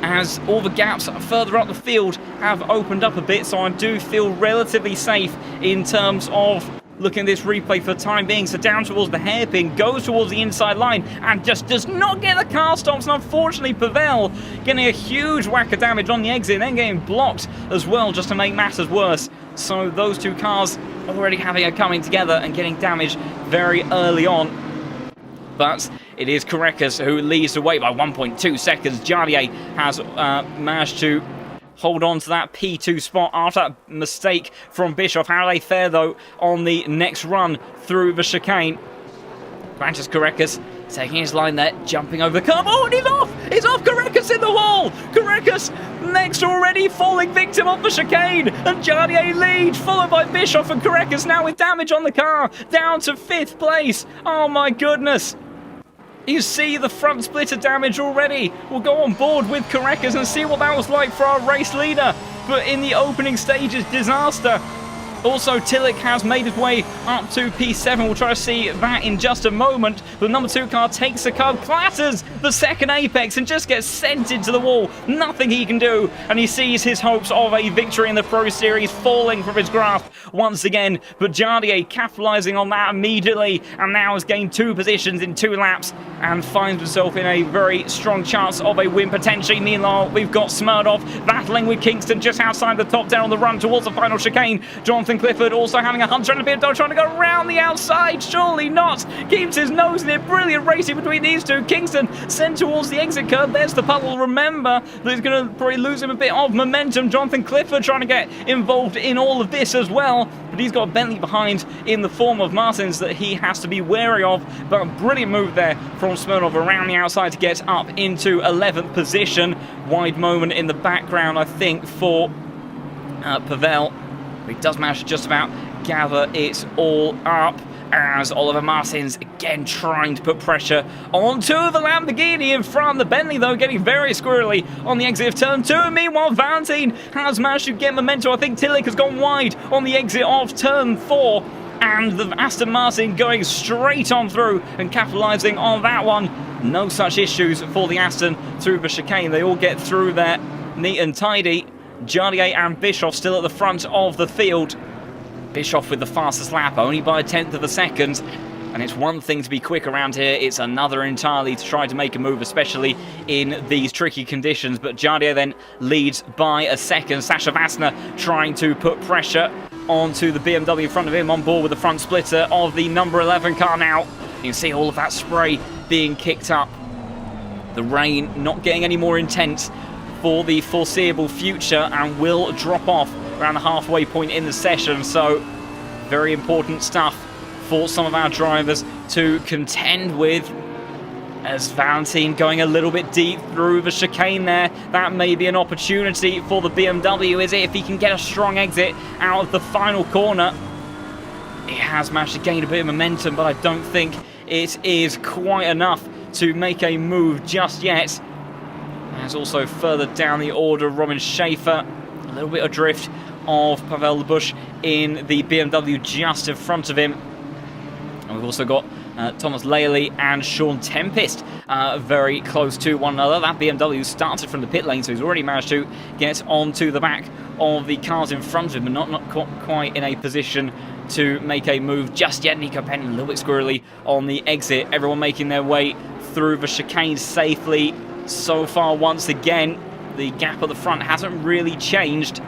as all the gaps further up the field have opened up a bit, so I do feel relatively safe in terms of looking at this replay for the time being. So down towards the hairpin, goes towards the inside line, and just does not get the car stops, and unfortunately Pavel getting a huge whack of damage on the exit, and then getting blocked as well, just to make matters worse. So those two cars already having a coming together and getting damaged very early on. But it is Correcas who leads the way by 1.2 seconds. Jardier has managed to hold on to that P2 spot after that mistake from Bischoff. How do they fare, though, on the next run through the chicane? Francis Correcas taking his line there, jumping over the curb. Oh, and he's off! He's off! Correcas in the wall! Correcas next already falling victim of the chicane, and Jardier leads, followed by Bischoff, and Correcas now with damage on the car, down to 5th place. Oh my goodness! You see the front splitter damage already. We'll go on board with Correcas and see what that was like for our race leader. But in the opening stages, disaster. Also, Tillich has made his way up to P7. We'll try to see that in just a moment. The number 2 car takes the curb, clatters the second apex, and just gets sent into the wall. Nothing he can do, and he sees his hopes of a victory in the Pro Series falling from his grasp once again. But Jardier capitalising on that immediately, and now has gained 2 positions in 2 laps, and finds himself in a very strong chance of a win potentially. Meanwhile, we've got Smurdov battling with Kingston just outside the top 10 on the run towards the final chicane. Jonathan Clifford also having a hunch, trying to go around the outside. Surely not. Keeps his nose in it. Brilliant racing between these two. Kingston sent towards the exit curve. There's the puddle. Remember that he's going to probably lose him a bit of momentum. Jonathan Clifford trying to get involved in all of this as well, but he's got Bentley behind in the form of Martins that he has to be wary of. But a brilliant move there from Smirnov around the outside to get up into 11th position. Wide moment in the background, I think, for Pavel. He does manage to just about gather it all up, as Oliver Martins again trying to put pressure onto the Lamborghini in front. The Bentley, though, getting very squirrely on the exit of turn 2. Meanwhile, Valentine has managed to get momentum. I think Tillich has gone wide on the exit of turn 4. And the Aston Martin going straight on through and capitalising on that one. No such issues for the Aston through the chicane. They all get through there neat and tidy. Jardier and Bischoff still at the front of the field. Bischoff with the fastest lap, only by a 1/10 of a second. And it's one thing to be quick around here, it's another entirely to try to make a move, especially in these tricky conditions. But Jardier then leads by a second. Sasha Vassner trying to put pressure onto the BMW in front of him, on board with the front splitter of the number 11 car now. You can see all of that spray being kicked up. The rain not getting any more intense for the foreseeable future, and will drop off around the halfway point in the session. So very important stuff for some of our drivers to contend with, as Valentine going a little bit deep through the chicane there. That may be an opportunity for the BMW, is it? If he can get a strong exit out of the final corner. He has managed to gain a bit of momentum, but I don't think it is quite enough to make a move just yet. There's also further down the order, Robin Schaefer, a little bit adrift of Pavel Lebush in the BMW just in front of him. And we've also got Thomas Laley and Sean Tempest very close to one another. That BMW started from the pit lane, so he's already managed to get onto the back of the cars in front of him, but not quite in a position to make a move just yet. Nico Penn a little bit squirrely on the exit. Everyone making their way through the chicane safely so far. Once again, the gap at the front hasn't really changed.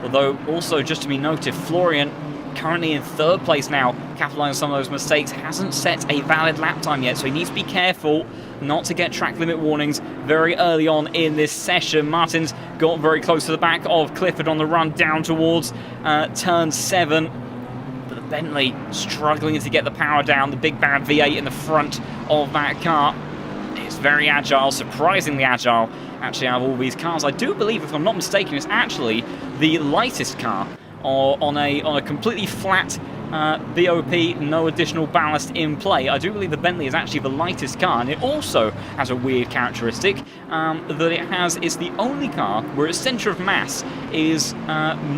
Although, also just to be noted, Florian, currently in third place now, capitalizing on some of those mistakes, hasn't set a valid lap time yet, so he needs to be careful not to get track limit warnings very early on in this session. Martin's got very close to the back of Clifford on the run down towards turn 7. But the Bentley struggling to get the power down. The big bad V8 in the front of that car is very agile, surprisingly agile, actually, out of all these cars. I do believe, if I'm not mistaken, it's actually the lightest car on a completely flat BOP, no additional ballast in play. I do believe the Bentley is actually the lightest car, and it also has a weird characteristic that it has. It's the only car where its centre of mass is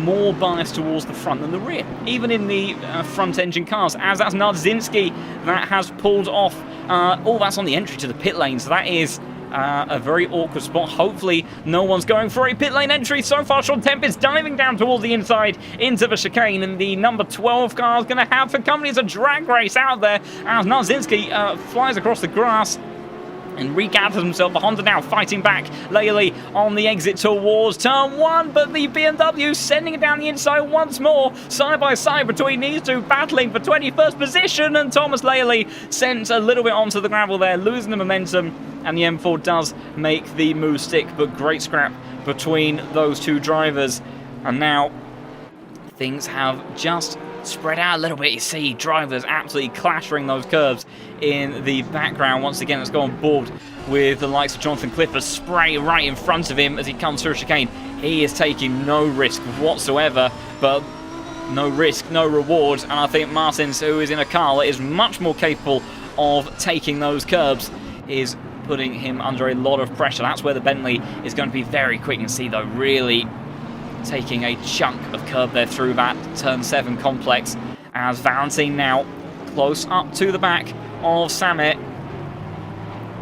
more biased towards the front than the rear, even in the front engine cars, as that's Narzinski that has pulled off. All that's on the entry to the pit lane, so that is a very awkward spot. Hopefully no one's going for a pit lane entry. So far, Sean Tempest diving down towards the inside into the chicane, and the number 12 car is going to have for company. It's a drag race out there as Narzinski flies across the grass and regathers himself. The Honda now fighting back. Laley on the exit towards turn 1, but the BMW sending it down the inside once more. Side by side between these two, battling for 21st position, and Thomas Laley sent a little bit onto the gravel there, losing the momentum, and the M4 does make the move stick, but great scrap between those two drivers. And now things have just spread out a little bit. You see drivers absolutely clattering those curves in the background. Once again, it's gone board with the likes of Jonathan Clifford spray right in front of him as he comes through a chicane. He is taking no risk whatsoever, but no risk, no reward. And I think Martins, who is in a car that is much more capable of taking those curbs, is putting him under a lot of pressure. That's where the Bentley is going to be very quick. You can see, though, really taking a chunk of curb there through that turn 7 complex, as Valentine now close up to the back of Samet.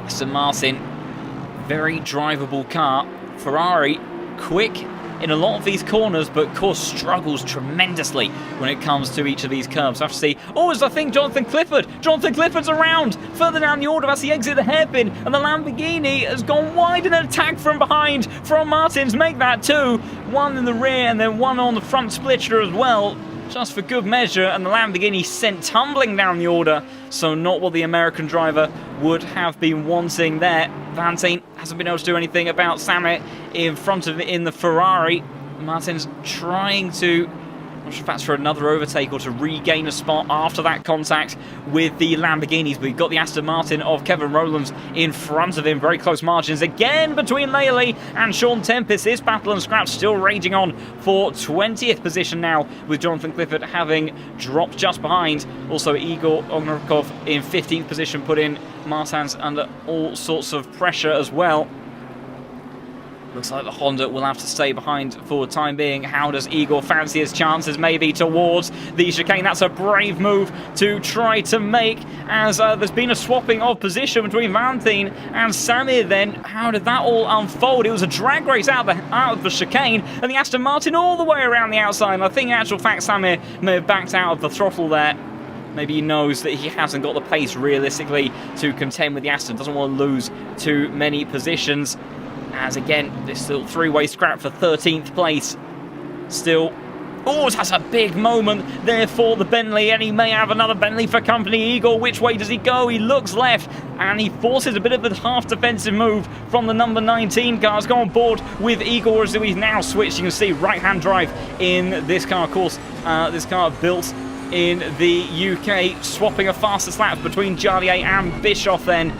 Aston Martin, very drivable car. Ferrari, quick in a lot of these corners, but of course struggles tremendously when it comes to each of these curves. I have to see, it's I think Jonathan Clifford. Jonathan Clifford's around further down the order. That's the exit of the hairpin, and the Lamborghini has gone wide in an attack from behind from Martins. Make that 2, 1 in the rear and then 1 on the front splitter as well, just for good measure, and the Lamborghini sent tumbling down the order, so not what the American driver would have been wanting there. Valentine hasn't been able to do anything about Samet in front of it in the Ferrari. Martin's trying to, I'm not sure if that's for another overtake or to regain a spot after that contact with the Lamborghinis. But we've got the Aston Martin of Kevin Rowlands in front of him. Very close margins again between Laley and Sean Tempest. This battle and scrap still raging on for 20th position now, with Jonathan Clifford having dropped just behind. Also Igor Ognarkov in 15th position, put in Martins under all sorts of pressure as well. Looks like the Honda will have to stay behind for the time being. How does Igor fancy his chances? Maybe towards the chicane. That's a brave move to try to make, as there's been a swapping of position between Valentine and Samir then. How did that all unfold? It was a drag race out of the chicane, and the Aston Martin all the way around the outside. And I think in actual fact Samir may have backed out of the throttle there. Maybe he knows that he hasn't got the pace realistically to contend with the Aston. Doesn't want to lose too many positions. As again, this little three-way scrap for 13th place. Still, that's a big moment there for the Bentley, and he may have another Bentley for company. Igor, which way does he go? He looks left, and he forces a bit of a half-defensive move from the number 19 car. Has gone on board with Igor, as he's now switching to see right-hand drive in this car. Of course, this car built in the UK, swapping a faster lap between Jardier and Bischoff then.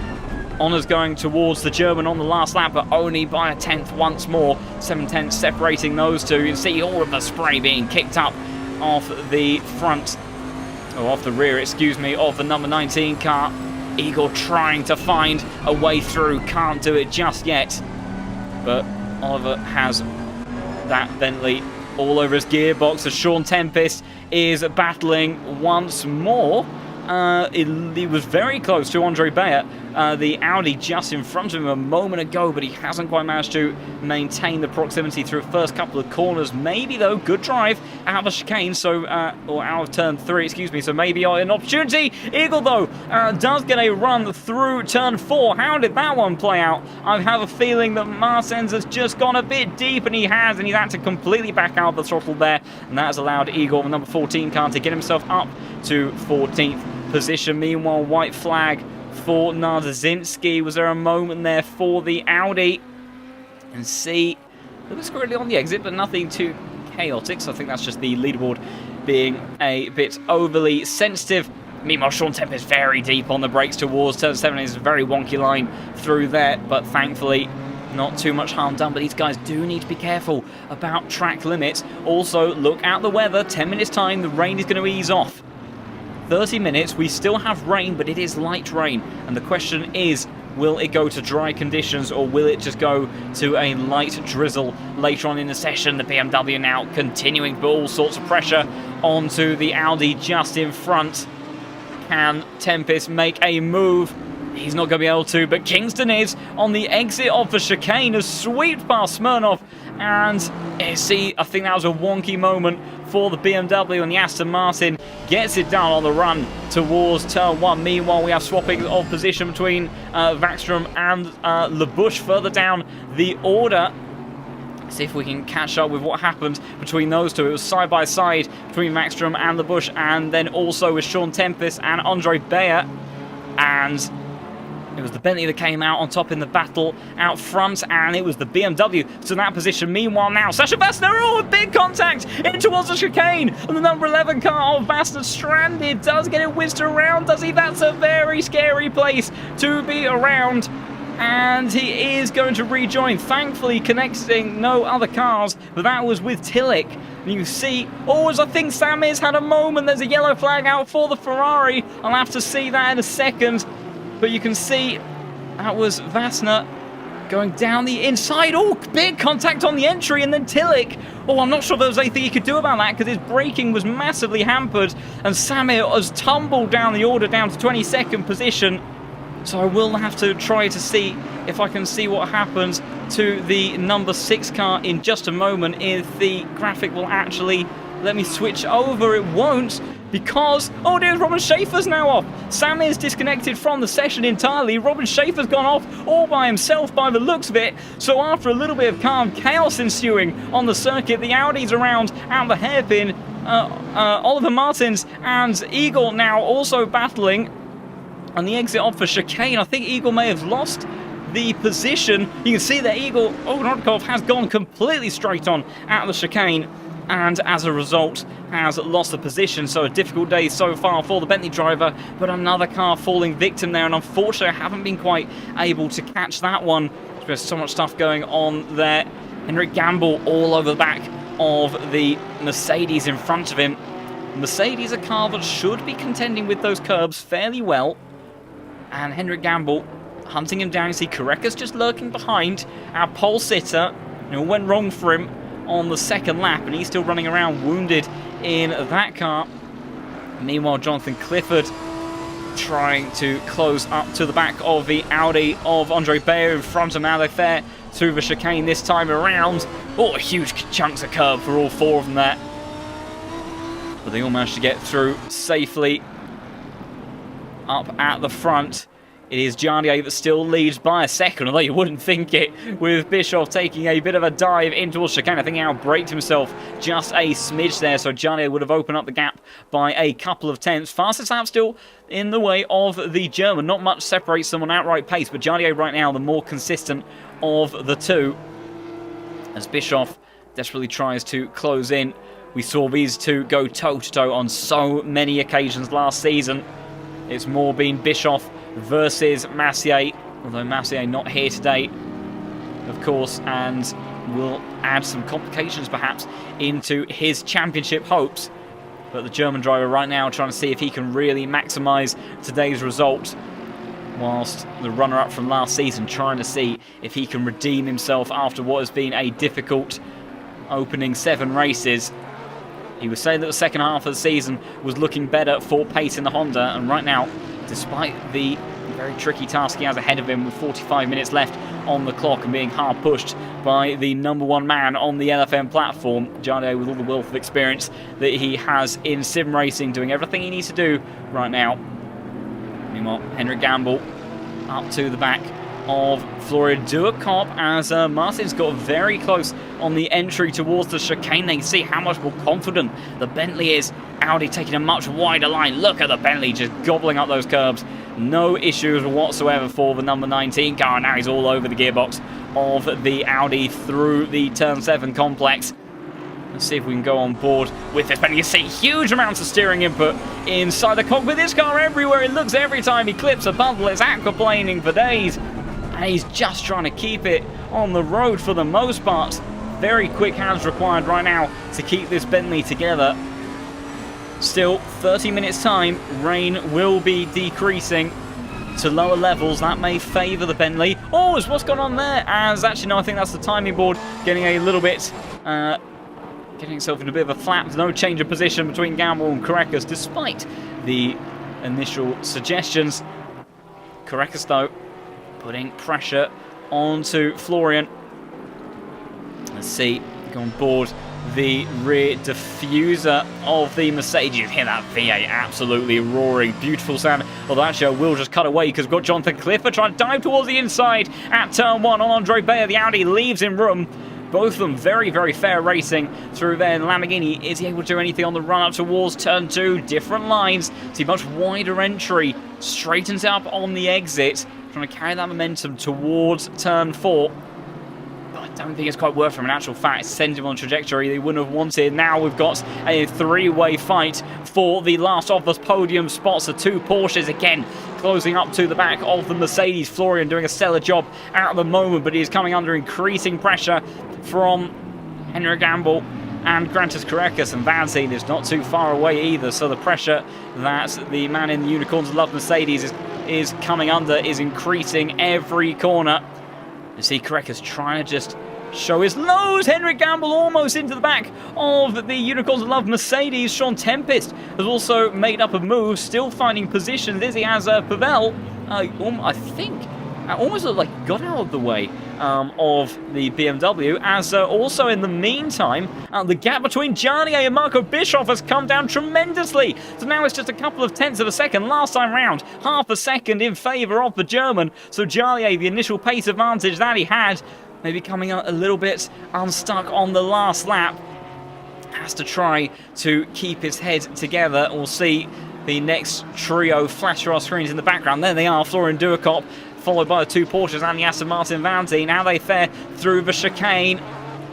Honours going towards the German on the last lap, but only by a tenth once more. 7/10 separating those two. You can see all of the spray being kicked up off the front, or off the rear, excuse me, of the number 19 car. Igor trying to find a way through, can't do it just yet. But Oliver has that Bentley all over his gearbox as Sean Tempest is battling once more. He was very close to Andre Bayer, the Audi just in front of him a moment ago, but he hasn't quite managed to maintain the proximity through the first couple of corners. Maybe, though, good drive out of the chicane, or out of turn 3, excuse me, so maybe an opportunity. Eagle, though, does get a run through turn 4. How did that one play out? I have a feeling that Martens has just gone a bit deep, and he's had to completely back out the throttle there, and that has allowed Igor, the number 14 car, to get himself up to 14th position. Meanwhile, white flag for Narzinski. Was there a moment there for the Audi? And see, it was squarely on the exit, but nothing too chaotic, so I think that's just the leaderboard being a bit overly sensitive. Meanwhile, Sean Temp is very deep on the brakes towards turn 7. It's a very wonky line through there, but thankfully not too much harm done. But these guys do need to be careful about track limits. Also, look at the weather. 10 minutes time, the rain is going to ease off. 30 minutes, we still have rain, but it is light rain. And the question is, will it go to dry conditions, or will it just go to a light drizzle later on in the session? The BMW now continuing to put all sorts of pressure onto the Audi just in front. Can Tempest make a move? He's not going to be able to, but Kingston is on the exit of the chicane, has swept past Smirnov, and see, I think that was a wonky moment for the BMW, and the Aston Martin gets it down on the run towards turn 1. Meanwhile, we have swapping of position between Vaxstrom and LaBouche further down the order. See if we can catch up with what happened between those two. It was side by side between Maxstrom and LaBouche, and then also with Sean Tempest and Andre Bayer. And it was the Bentley that came out on top in the battle out front, and it was the BMW to that position. Meanwhile now, Sasha Vassner, oh, big contact in towards the chicane, and the number 11 car of Vassner stranded. Does get it whizzed around, does he? That's a very scary place to be around. And he is going to rejoin, thankfully connecting no other cars, but that was with Tillich. And you see, I think Sam has had a moment. There's a yellow flag out for the Ferrari. I'll have to see that in a second. But you can see that was Vassner going down the inside. Oh, big contact on the entry, and then Tillich. Oh, I'm not sure there was anything he could do about that because his braking was massively hampered. And Samir has tumbled down the order down to 22nd position. So I will have to try to see if I can see what happens to the number 6 car in just a moment, if the graphic will actually let me switch over. It won't, because, oh dear, Robin Schaefer's now off. Sam is disconnected from the session entirely. Robin Schaefer's gone off all by himself by the looks of it. So after a little bit of calm chaos ensuing on the circuit, the Audi's around at the hairpin. Oliver Martins and Eagle now also battling on the exit off for chicane. I think Eagle may have lost the position. You can see that Eagle, Rodkov has gone completely straight on at the chicane, and as a result has lost the position. So a difficult day so far for the Bentley driver, but another car falling victim there, and unfortunately I haven't been quite able to catch that one. There's so much stuff going on there. Henrik Gamble all over the back of the Mercedes in front of him. Mercedes, a car that should be contending with those curbs fairly well. And Henrik Gamble hunting him down. You see Kareka's just lurking behind. Our pole sitter, went wrong for him on the second lap, and he's still running around wounded in that car. Meanwhile, Jonathan Clifford trying to close up to the back of the Audi of Andre Bayer in front of. Now they're fair to the chicane this time around. Oh, huge chunks of curb for all 4 of them there. But they all managed to get through safely. Up at the front, it is Jardier that still leads by a second, although you wouldn't think it, with Bischoff taking a bit of a dive in towards chicane. I think he outbraked himself just a smidge there, so Jardier would have opened up the gap by a couple of tenths. Fastest lap still in the way of the German. Not much separates them on outright pace, but Jardier right now the more consistent of the two, as Bischoff desperately tries to close in. We saw these two go toe-to-toe on so many occasions last season. It's more been Bischoff versus Massier, although Massier not here today, of course, and will add some complications perhaps into his championship hopes. But the German driver right now trying to see if he can really maximise today's result, whilst the runner-up from last season trying to see if he can redeem himself after what has been a difficult opening 7 races. He was saying that the second half of the season was looking better for pace in the Honda, and right now, despite the very tricky task he has ahead of him with 45 minutes left on the clock and being hard pushed by the number 1 man on the LFM platform, Jardier, with all the wealth of experience that he has in sim racing, doing everything he needs to do right now Meanwhile, Henrik Gamble up to the back of Florian Duacop as Martin's got very close on the entry towards the chicane. They can see how much more confident the Bentley is. Audi taking a much wider line. Look at the Bentley just gobbling up those curbs. No issues whatsoever for the number 19 car. Now he's all over the gearbox of the Audi through the Turn 7 complex. Let's see if we can go on board with this. But you see huge amounts of steering input inside the cockpit. This car everywhere. It looks every time he clips a bundle. It's aquaplaning for days. And he's just trying to keep it on the road for the most part. Very quick hands required right now to keep this Bentley together. Still, 30 minutes time, rain will be decreasing to lower levels. That may favour the Bentley. Oh, what's going on there? As actually, no, I think that's the timing board getting a little bit, getting itself in a bit of a flap. There's no change of position between Gamble and Carreras, despite the initial suggestions. Carreras, though, putting pressure onto Florian. Let's see, go on board the rear diffuser of the Mercedes. You hear that V8 absolutely roaring. Beautiful sound. Although actually I will just cut away because we've got Jonathan Clifford trying to dive towards the inside at turn 1 on Andre Bayer. The Audi leaves in room. Both of them very, very fair racing through there. Lamborghini, is he able to do anything on the run up towards turn 2? Different lines. See, much wider entry. Straightens up on the exit. Trying to carry that momentum towards turn 4. I don't think it's quite worth him. In actual fact, it sends him on a trajectory they wouldn't have wanted. Now we've got a three-way fight for the last of the podium spots. The two Porsches again closing up to the back of the Mercedes. Florian doing a stellar job at the moment, but he is coming under increasing pressure from Henrik Gamble and Grantis Carreras, and Van Zyl is not too far away either. So the pressure that the man in the Unicorns Love Mercedes is coming under is increasing every corner. You see Carreras trying to just show his nose. Henrik Gamble almost into the back of the Unicorns Love Mercedes. Sean Tempest has also made up a move, still finding positions. As he has Pavel, I think, almost like got out of the way of the BMW, as also in the meantime the gap between Jarnier and Marco Bischoff has come down tremendously, so now it's just a couple of tenths of a second. Last time round, half a second in favour of the German, so Jarnier, the initial pace advantage that he had, maybe coming out a little bit unstuck on the last lap, has to try to keep his head together. We'll see the next trio flash through our screens in the background. There they are, Florian Duacop, followed by the two Porsches and the Aston Martin Van Zyl. Now they fare through the chicane.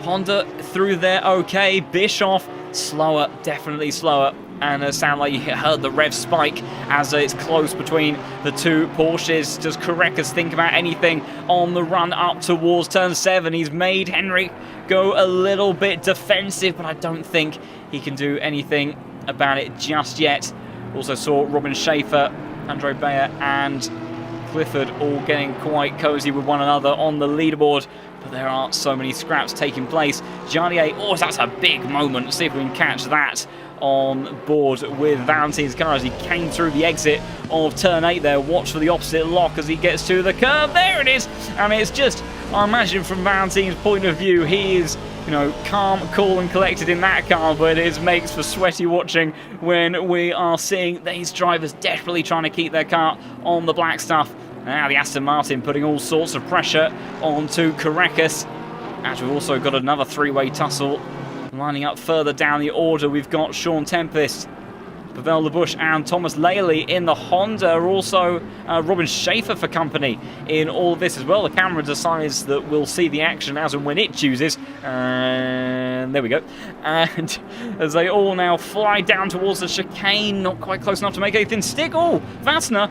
Honda through there okay. Bischoff slower, definitely slower. And it sounds like you heard the rev spike as it's close between the two Porsches. Does Carreras think about anything on the run up towards turn 7? He's made Henry go a little bit defensive, but I don't think he can do anything about it just yet. Also saw Robin Schaefer, Andre Bayer and Clifford all getting quite cosy with one another on the leaderboard, but there are so many scraps taking place. Jarnier, oh, that's a big moment. Let's see if we can catch that on board with Van Zyl's car as he came through the exit of turn 8 there. Watch for the opposite lock as he gets to the curb. There it is. And it's just, I imagine from Van Zyl's point of view, he is, you know, calm, cool and collected in that car, but it makes for sweaty watching when we are seeing these drivers desperately trying to keep their car on the black stuff. Now the Aston Martin putting all sorts of pressure onto Carreras. As we've also got another three-way tussle lining up further down the order. We've got Sean Tempest, Pavel Lebush and Thomas Laley in the Honda. Also Robin Schaefer for company in all of this as well. The camera decides that we'll see the action as and when it chooses. And there we go. And as they all now fly down towards the chicane, not quite close enough to make anything stick. Oh, Vassner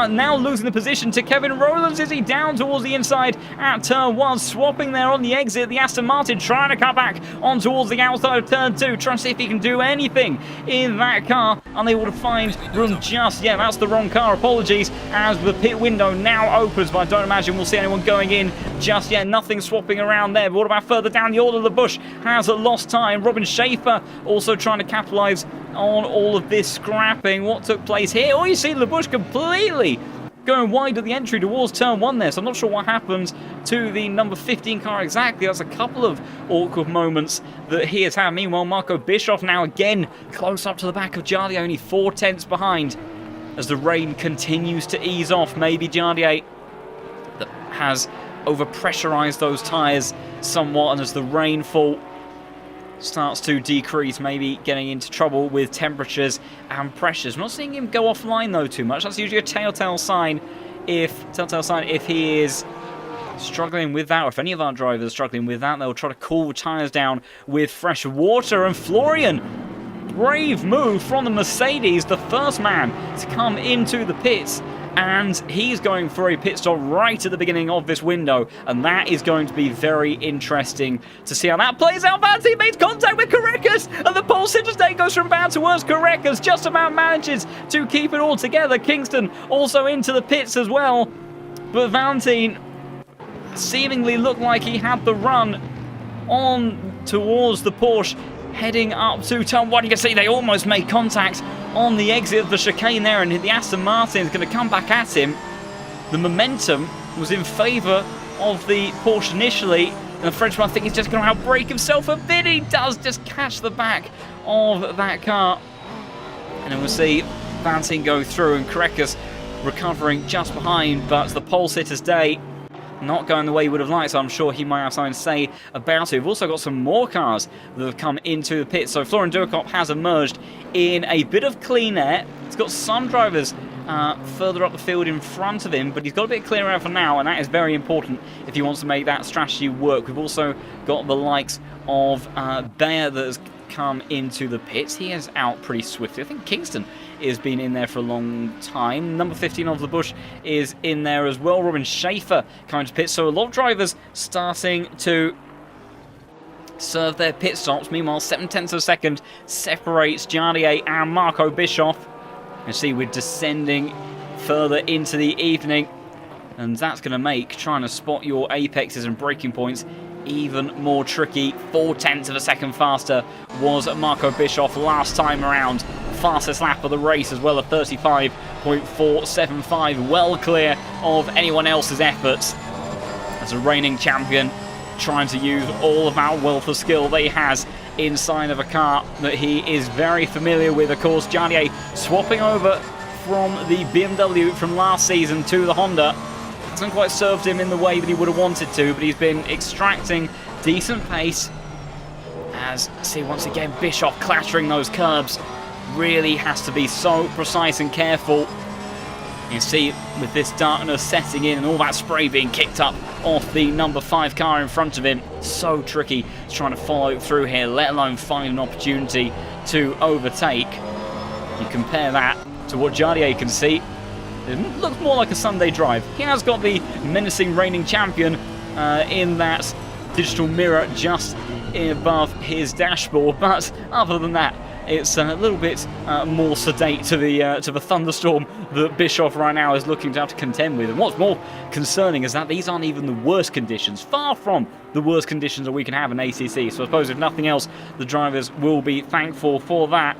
now losing the position to Kevin Rowlands. Is he down towards the inside at turn 1, swapping there on the exit. The Aston Martin trying to cut back on towards the outside of turn 2, trying to see if he can do anything in that car. Unable to find room just yet. That's the wrong car. Apologies. As the pit window now opens, but I don't imagine we'll see anyone going in just yet. Nothing swapping around there. But what about further down the order? LaBush has lost time. Robin Schaefer also trying to capitalise on all of this scrapping. What took place here? Oh, you see LaBush completely going wide at the entry towards turn 1 there, so I'm not sure what happened to the number 15 car exactly. That's a couple of awkward moments that he has had. Meanwhile, Marco Bischoff now again close up to the back of Jardy, only 4 tenths behind. as the rain continues to ease off. Maybe Jardier that has over-pressurised those tyres somewhat, and as the rainfall starts to decrease, maybe getting into trouble with temperatures and pressures. I'm not seeing him go offline though too much. That's usually a telltale sign if he is struggling with that, or if any of our drivers are struggling with that, they'll try to cool tyres down with fresh water. And Florian, brave move from the Mercedes, the first man to come into the pits, and he's going for a pit stop right at the beginning of this window, and that is going to be very interesting to see how that plays out. Vanti makes contact with Carreras, and the pole sitter day goes from bad to worse. Carreras just about manages to keep it all together. Kingston also into the pits as well, but Valentine seemingly looked like he had the run on towards the Porsche heading up to turn 1. You can see they almost made contact on the exit of the chicane there, and the Aston Martin is going to come back at him. The momentum was in favour of the Porsche initially, and the Frenchman, I think, he's just going to outbrake himself a bit. He does just catch the back of that car, and then we'll see Valentine go through, and Carreras recovering just behind, but the pole sitter's day not going the way he would have liked, so I'm sure he might have something to say about it. We've also got some more cars that have come into the pit. So Florian Ducop has emerged in a bit of clean air. He's got some drivers further up the field in front of him, but he's got a bit clear air for now, and that is very important if he wants to make that strategy work. We've also got the likes of Bayer that has come into the pits. He is out pretty swiftly. I think Kingston has been in there for a long time. Number 15 of the Bush is in there as well. Robin Schaefer coming to pit. So a lot of drivers starting to serve their pit stops. Meanwhile, 7/10 of a second separates Jardier and Marco Bischoff. You see we're descending further into the evening, and that's going to make trying to spot your apexes and braking points even more tricky. 4/10 of a second faster was Marco Bischoff last time around. Fastest lap of the race as well, a 35.475, well clear of anyone else's efforts. As a reigning champion, trying to use all of our wealth of skill that he has inside of a car that he is very familiar with. Of course, Jardier swapping over from the BMW from last season to the Honda. Hasn't quite served him in the way that he would have wanted to, but he's been extracting decent pace. As, see, once again, Bischoff clattering those curbs. Really has to be so precise and careful. You see, with this darkness setting in and all that spray being kicked up off the number 5 car in front of him, so tricky trying to follow through here, let alone find an opportunity to overtake. You compare that to what Jardier can see. It looks more like a Sunday drive. He has got the menacing reigning champion in that digital mirror just above his dashboard, but other than that, it's a little bit more sedate to the thunderstorm that Bischoff right now is looking to have to contend with. And what's more concerning is that these aren't even the worst conditions, far from the worst conditions that we can have in ACC. So I suppose if nothing else, the drivers will be thankful for that.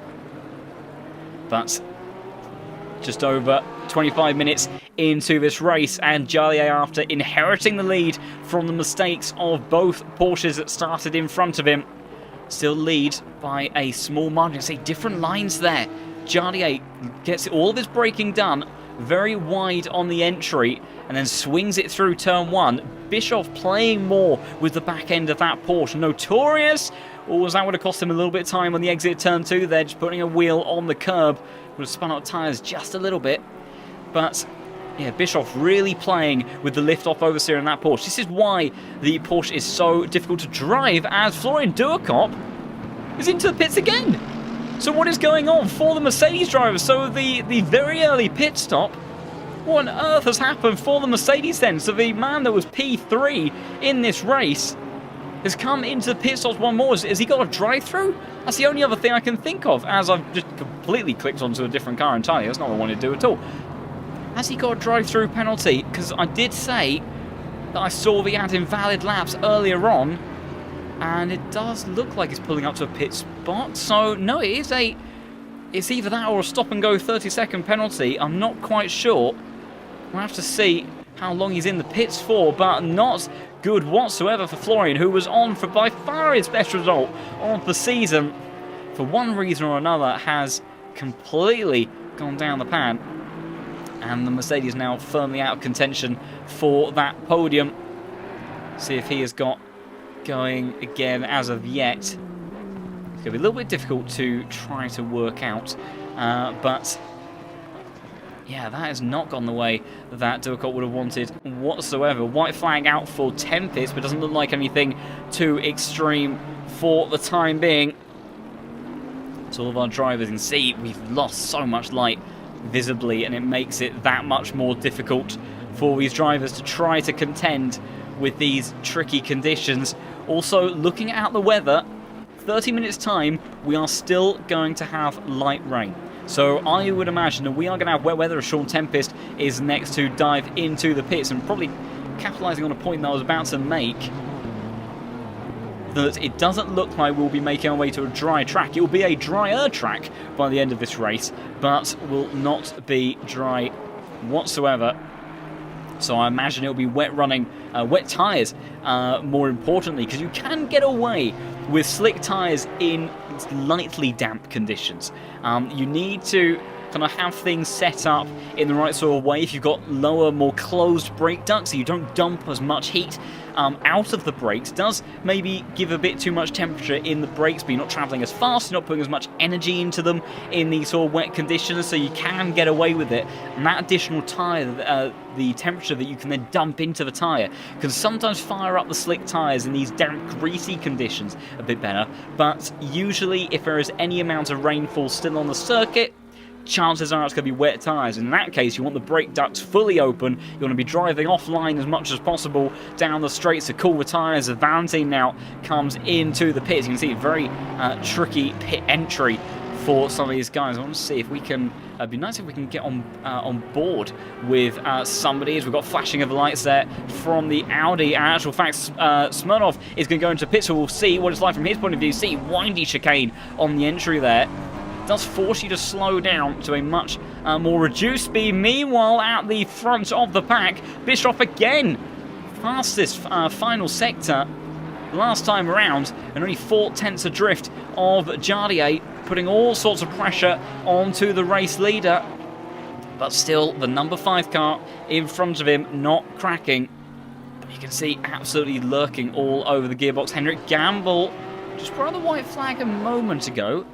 But just over 25 minutes into this race, and Jardier, after inheriting the lead from the mistakes of both Porsches that started in front of him, still lead by a small margin. See, different lines there. Jardier gets all of his braking done very wide on the entry and then swings it through turn 1. Bischoff playing more with the back end of that Porsche. Notorious, or was that would have cost him a little bit of time on the exit of turn 2 there, just putting a wheel on the curb. Would have spun out tyres just a little bit. But yeah, Bischoff really playing with the lift-off oversteer in that Porsche. This is why the Porsche is so difficult to drive, as Florian Ducop is into the pits again. So what is going on for the Mercedes drivers? So the very early pit stop, what on earth has happened for the Mercedes then? So the man that was P3 in this race has come into the pit stops one more. Has he got a drive-through? That's the only other thing I can think of, as I've just completely clicked onto a different car entirely. That's not what I wanted to do at all. Has he got a drive-through penalty? Because I did say that I saw he had invalid laps earlier on, and it does look like he's pulling up to a pit spot. So no, it's either that or a stop-and-go 30-second penalty. I'm not quite sure. We'll have to see how long he's in the pits for, but not good whatsoever for Florian, who was on for by far his best result of the season. For one reason or another, has completely gone down the pan. And the Mercedes now firmly out of contention for that podium. See if he has got going again as of yet. It's going to be a little bit difficult to try to work out. But yeah, that has not gone the way that Ducati would have wanted whatsoever. White flag out for Tempest, but doesn't look like anything too extreme for the time being. So all of our drivers can see we've lost so much light visibly, and it makes it that much more difficult for these drivers to try to contend with these tricky conditions. Also, looking at the weather, 30 minutes time, we are still going to have light rain. So I would imagine that we are going to have wet weather as Sean Tempest is next to dive into the pits, and probably capitalising on a point that I was about to make, that it doesn't look like we'll be making our way to a dry track. It will be a drier track by the end of this race, but will not be dry whatsoever. So I imagine it'll be wet running, wet tyres more importantly, because you can get away with slick tyres in lightly damp conditions. You need to kind of have things set up in the right sort of way. If you've got lower, more closed brake ducts, so you don't dump as much heat out of the brakes, does maybe give a bit too much temperature in the brakes, but you're not travelling as fast, you're not putting as much energy into them in these sort of wet conditions, so you can get away with it. And that additional tyre, the temperature that you can then dump into the tyre, can sometimes fire up the slick tyres in these damp, greasy conditions a bit better. But usually, if there is any amount of rainfall still on the circuit, chances are it's going to be wet tyres. In that case, you want the brake ducts fully open. You want to be driving offline as much as possible down the straights to cool the tyres. As Valentine now comes into the pits, you can see a very tricky pit entry for some of these guys. I want to see if we can. It'd be nice if we can get on board with somebody. As we've got flashing of the lights there from the Audi. In actual fact, Smirnov is going to go into pits, so we'll see what it's like from his point of view. See, windy chicane on the entry there. Does force you to slow down to a much more reduced speed. Meanwhile, at the front of the pack, Bischoff again, fastest final sector last time around, and only 4/10 adrift of Jardier, putting all sorts of pressure onto the race leader. But still, the number 5 car in front of him, not cracking. But you can see absolutely lurking all over the gearbox. Henrik Gamble just brought the white flag a moment ago.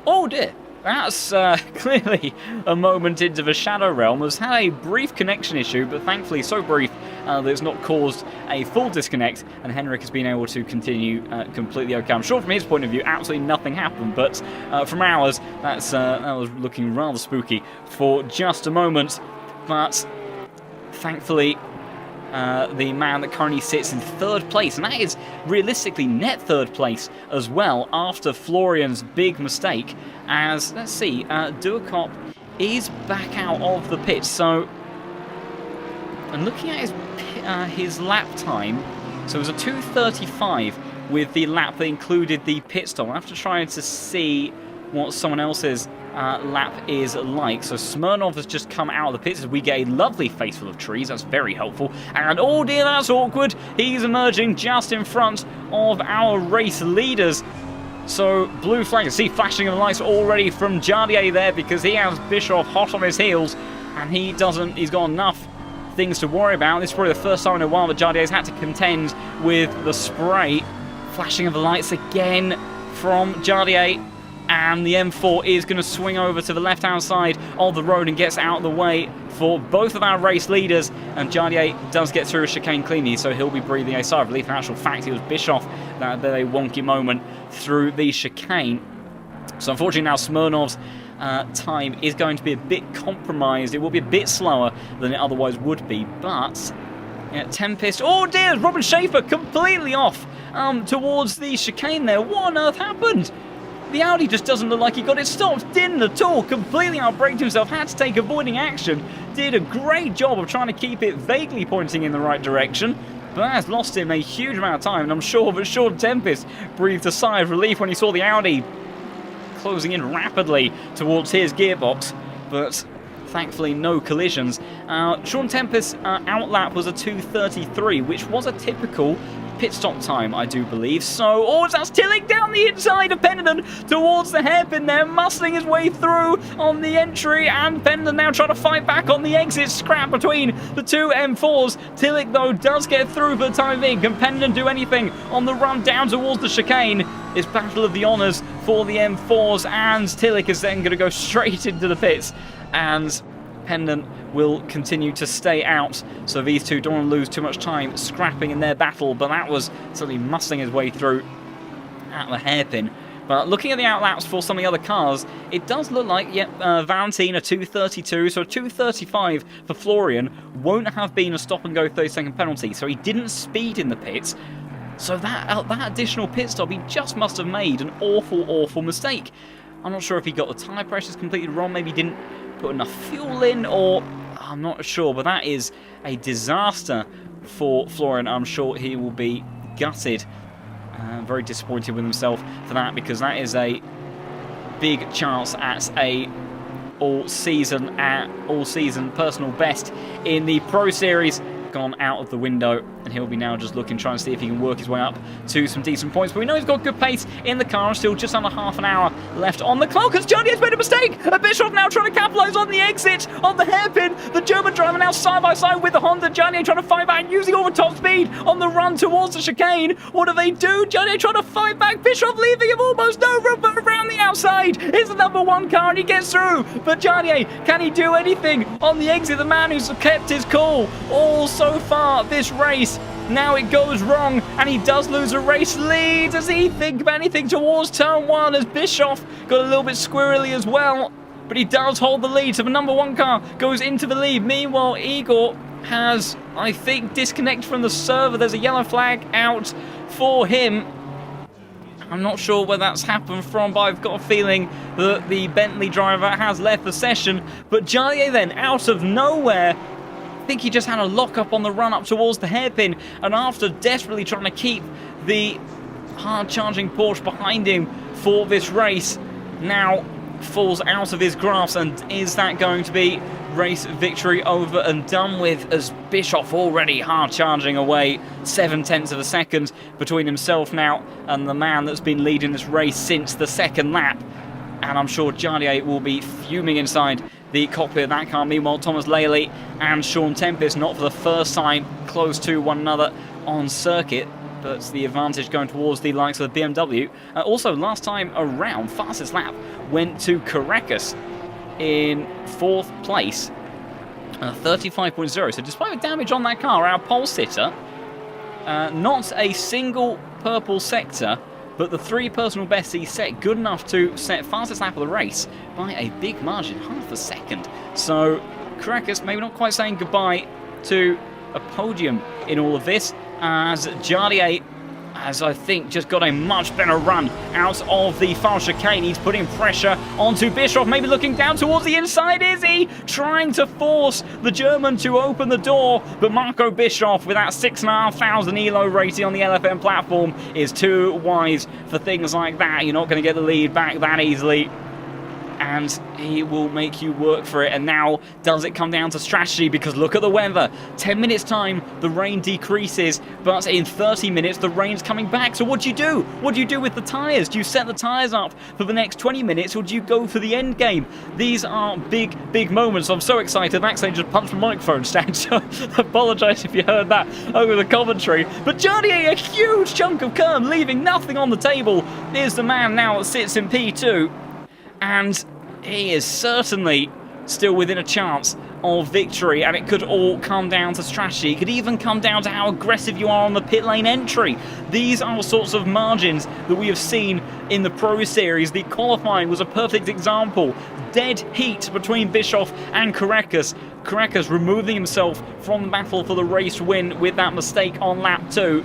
Oh dear. That's clearly a moment into the Shadow Realm. Has had a brief connection issue, but thankfully so brief that it's not caused a full disconnect, and Henrik has been able to continue completely okay. I'm sure from his point of view, absolutely nothing happened, but from ours, that was looking rather spooky for just a moment. But thankfully, the man that currently sits in 3rd place, and that is realistically net 3rd place as well, after Florian's big mistake. As, let's see, Ducati is back out of the pit. So, and looking at his lap time, so it was a 2:35 with the lap that included the pit stop. I have to try to see what someone else's lap is like. So Smirnov has just come out of the pits as we get a lovely face full of trees. That's very helpful. And oh dear, that's awkward. He's emerging just in front of our race leaders. So blue flag, see flashing of the lights already from Jardier there, because he has Bischoff hot on his heels, and he's got enough things to worry about. This is probably the first time in a while that Jardier's had to contend with the spray. Flashing of the lights again from Jardier. And the M4 is going to swing over to the left-hand side of the road and gets out of the way for both of our race leaders. And Jardier does get through a chicane cleanly, so he'll be breathing a sigh of relief. In actual fact, it was Bischoff that had a wonky moment through the chicane. So unfortunately now Smirnov's time is going to be a bit compromised. It will be a bit slower than it otherwise would be, but Tempest. Oh dear, Robin Schaefer completely off towards the chicane there. What on earth happened? The Audi just doesn't look like he got it stopped. Didn't at all. Completely outbraked himself. Had to take avoiding action. Did a great job of trying to keep it vaguely pointing in the right direction. But has lost him a huge amount of time. And I'm sure that Sean Tempest breathed a sigh of relief when he saw the Audi closing in rapidly towards his gearbox. But thankfully no collisions. Sean Tempest's outlap was a 2:33, which was a typical pit stop time, I do believe. So, oh, that's Tillich down the inside of Pendleton towards the hairpin there, muscling his way through on the entry, and Pendleton now trying to fight back on the exit. Scrap between the two M4s. Tillich, though, does get through for the time being. Can Pendleton do anything on the run down towards the chicane? It's Battle of the Honours for the M4s, and Tillich is then going to go straight into the pits, and Pendleton will continue to stay out. So these two don't want to lose too much time scrapping in their battle, but that was certainly muscling his way through at the hairpin. But looking at the outlaps for some of the other cars, it does look like, Valentine a 2:32, so a 2:35 for Florian won't have been a stop-and-go 30-second penalty, so he didn't speed in the pits. So that additional pit stop, he just must have made an awful, awful mistake. I'm not sure if he got the tyre pressures completely wrong, maybe didn't put enough fuel in, or I'm not sure, but that is a disaster for Florian. I'm sure he will be gutted, very disappointed with himself for that, because that is a big chance at a all-season personal best in the Pro Series. Gone out of the window, and he'll be now just looking, trying to see if he can work his way up to some decent points. But we know he's got good pace in the car, and still just under half an hour left on the clock, as Johnny has made a mistake. Bischoff now trying to capitalise on the exit of the hairpin. The German driver now side by side with the Honda. Johnny trying to fight back, using all the top speed on the run towards the chicane. What do they do? Johnny trying to fight back. Bischoff leaving him almost over, but around the outside is the number one car, and he gets through. But Johnny, can he do anything on the exit? The man who's kept his cool all so far this race. Now it goes wrong, and he does lose a race lead. Does he think of anything towards turn one, as Bischoff got a little bit squirrely as well? But he does hold the lead, so the number one car goes into the lead. Meanwhile, Igor has, I think, disconnected from the server. There's a yellow flag out for him. I'm not sure where that's happened from, but I've got a feeling that the Bentley driver has left the session. But Jalier then, out of nowhere, I think he just had a lock-up on the run-up towards the hairpin, and after desperately trying to keep the hard-charging Porsche behind him for this race, now falls out of his grasp. And is that going to be race victory over and done with, as Bischoff already hard-charging away 0.7 of a second between himself now and the man that's been leading this race since the second lap? And I'm sure Jardier will be fuming inside the cockpit of that car. Meanwhile, Thomas Laley and Sean Tempest, not for the first time, close to one another on circuit, but the advantage going towards the likes of the BMW. Also, last time around, fastest lap went to Caracas in 4th place, 35.0. So despite the damage on that car, our pole sitter, not a single purple sector, but the 3 personal bests he set good enough to set fastest lap of the race by a big margin, half a second. So Caracas maybe not quite saying goodbye to a podium in all of this, as Jardier has, I think, just got a much better run out of the far chicane. He's putting pressure onto Bischoff, maybe looking down towards the inside. Is he trying to force the German to open the door? But Marco Bischoff, with that 6,500 ELO rating on the LFM platform, is too wise for things like that. You're not going to get the lead back that easily, and he will make you work for it. And now, does it come down to strategy? Because look at the weather. 10 minutes time, the rain decreases, but in 30 minutes, the rain's coming back. So what do you do? What do you do with the tyres? Do you set the tyres up for the next 20 minutes, or do you go for the end game? These are big, big moments. I'm so excited. Actually, just punched my microphone stand, so I apologise if you heard that over the commentary. But Jardier, a huge chunk of Kerm, leaving nothing on the table, is the man now that sits in P2. And he is certainly still within a chance of victory, and it could all come down to strategy. It could even come down to how aggressive you are on the pit lane entry. These are the sorts of margins that we have seen in the Pro Series. The qualifying was a perfect example. Dead heat between Bischoff and Caracas. Caracas removing himself from the battle for the race win with that mistake on lap 2.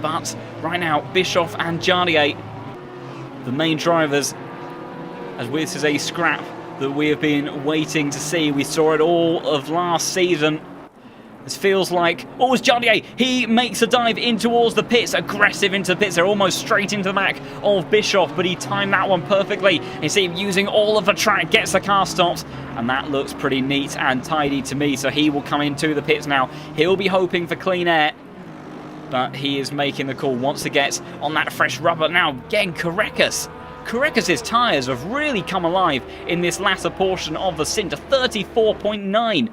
But right now, Bischoff and Jardier, the main drivers, as this is a scrap that we have been waiting to see. We saw it all of last season. This feels like, oh, it's Jardier. He makes a dive in towards the pits, aggressive into the pits. They're almost straight into the back of Bischoff, but he timed that one perfectly. You see him using all of the track, gets the car stopped, and that looks pretty neat and tidy to me. So he will come into the pits now. He'll be hoping for clean air. but he is making the call, wants to get on that fresh rubber. Now, again, Karekas's tyres have really come alive in this latter portion of the stint. 34.9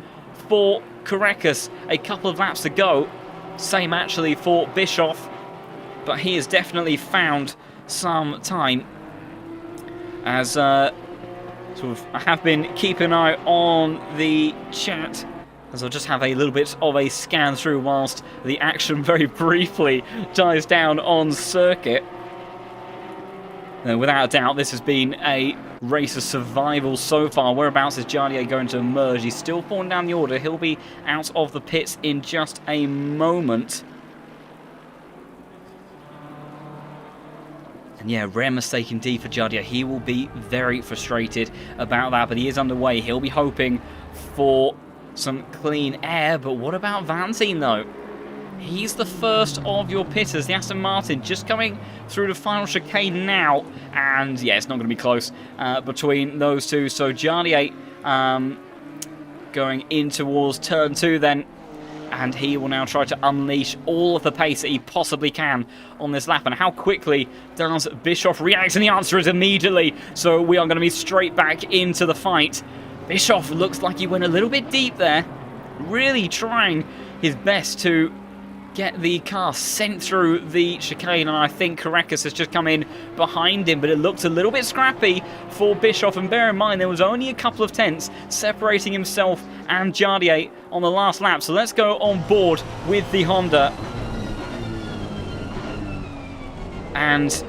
for Karekas, a couple of laps to go. Same actually for Bischoff, but he has definitely found some time. As I have been keeping an eye on the chat, as I'll just have a little bit of a scan through whilst the action very briefly dies down on circuit. Without a doubt, this has been a race of survival so far. Whereabouts is Jardier going to emerge? He's still falling down the order. He'll be out of the pits in just a moment. And yeah, rare mistake indeed for Jardier. He will be very frustrated about that, but he is underway. He'll be hoping for some clean air, but what about Vantine though? He's the first of your pitters. The Aston Martin just coming through the final chicane now. And yeah, it's not going to be close between those two. So Jardier going in towards turn 2 then. And he will now try to unleash all of the pace that he possibly can on this lap. And how quickly does Bischoff react? And the answer is immediately. So we are going to be straight back into the fight. Bischoff looks like he went a little bit deep there. Really trying his best to get the car sent through the chicane, and I think Karekas has just come in behind him, but it looks a little bit scrappy for Bischoff, and bear in mind there was only a couple of tenths separating himself and Jardier on the last lap, so let's go on board with the Honda. And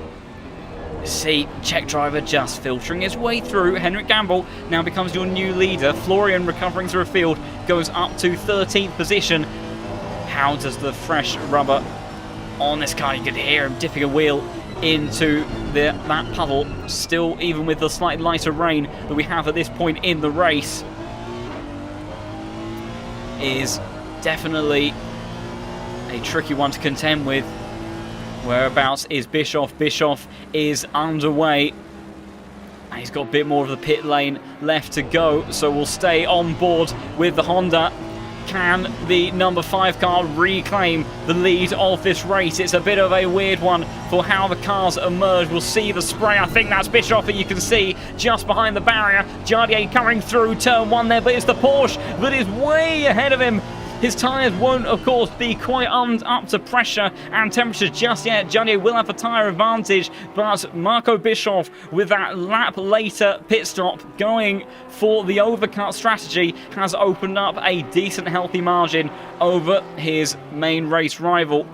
see, Czech driver just filtering his way through. Henrik Gamble now becomes your new leader. Florian, recovering through a field, goes up to 13th position. How does the fresh rubber on this car, you could hear him dipping a wheel into that puddle, still even with the slightly lighter rain that we have at this point in the race, is definitely a tricky one to contend with. Whereabouts is Bischoff? Bischoff is underway. And he's got a bit more of the pit lane left to go, so we'll stay on board with the Honda. Can the number 5 car reclaim the lead of this race? It's a bit of a weird one for how the cars emerge. We'll see the spray. I think that's Bischoff that you can see just behind the barrier. Jardier coming through turn 1 there, but it's the Porsche that is way ahead of him. His tyres won't, of course, be quite up to pressure and temperature just yet. Jardier will have a tyre advantage, but Marco Bischoff, with that lap later pit stop, going for the overcut strategy, has opened up a decent, healthy margin over his main race rival.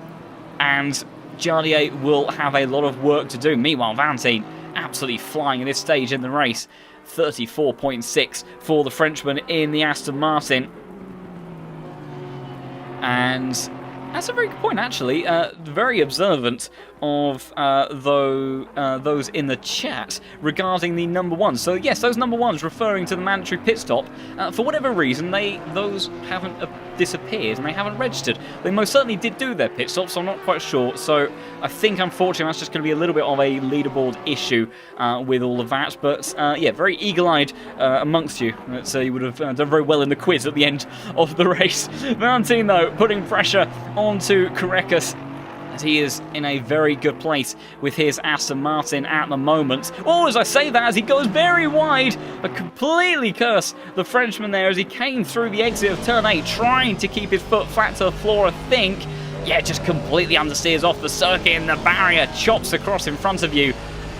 And Jardier will have a lot of work to do. Meanwhile, Vantine absolutely flying at this stage in the race. 34.6 for the Frenchman in the Aston Martin. And that's a very good point, actually. Very observant of those in the chat regarding the number 1. So yes, those number 1s referring to the mandatory pit stop. For whatever reason, those haven't disappeared and they haven't registered. They most certainly did do their pit stop, so I'm not quite sure. So I think, unfortunately, that's just going to be a little bit of a leaderboard issue with all of that. But yeah, very eagle-eyed amongst you. So you would have done very well in the quiz at the end of the race. Vantine, though, putting pressure onto Karekas, as he is in a very good place with his Aston Martin at the moment. Oh, as I say that, as he goes very wide, I completely curse the Frenchman there as he came through the exit of turn 8, trying to keep his foot flat to the floor, I think. Yeah, just completely understeers off the circuit, and the barrier chops across in front of you.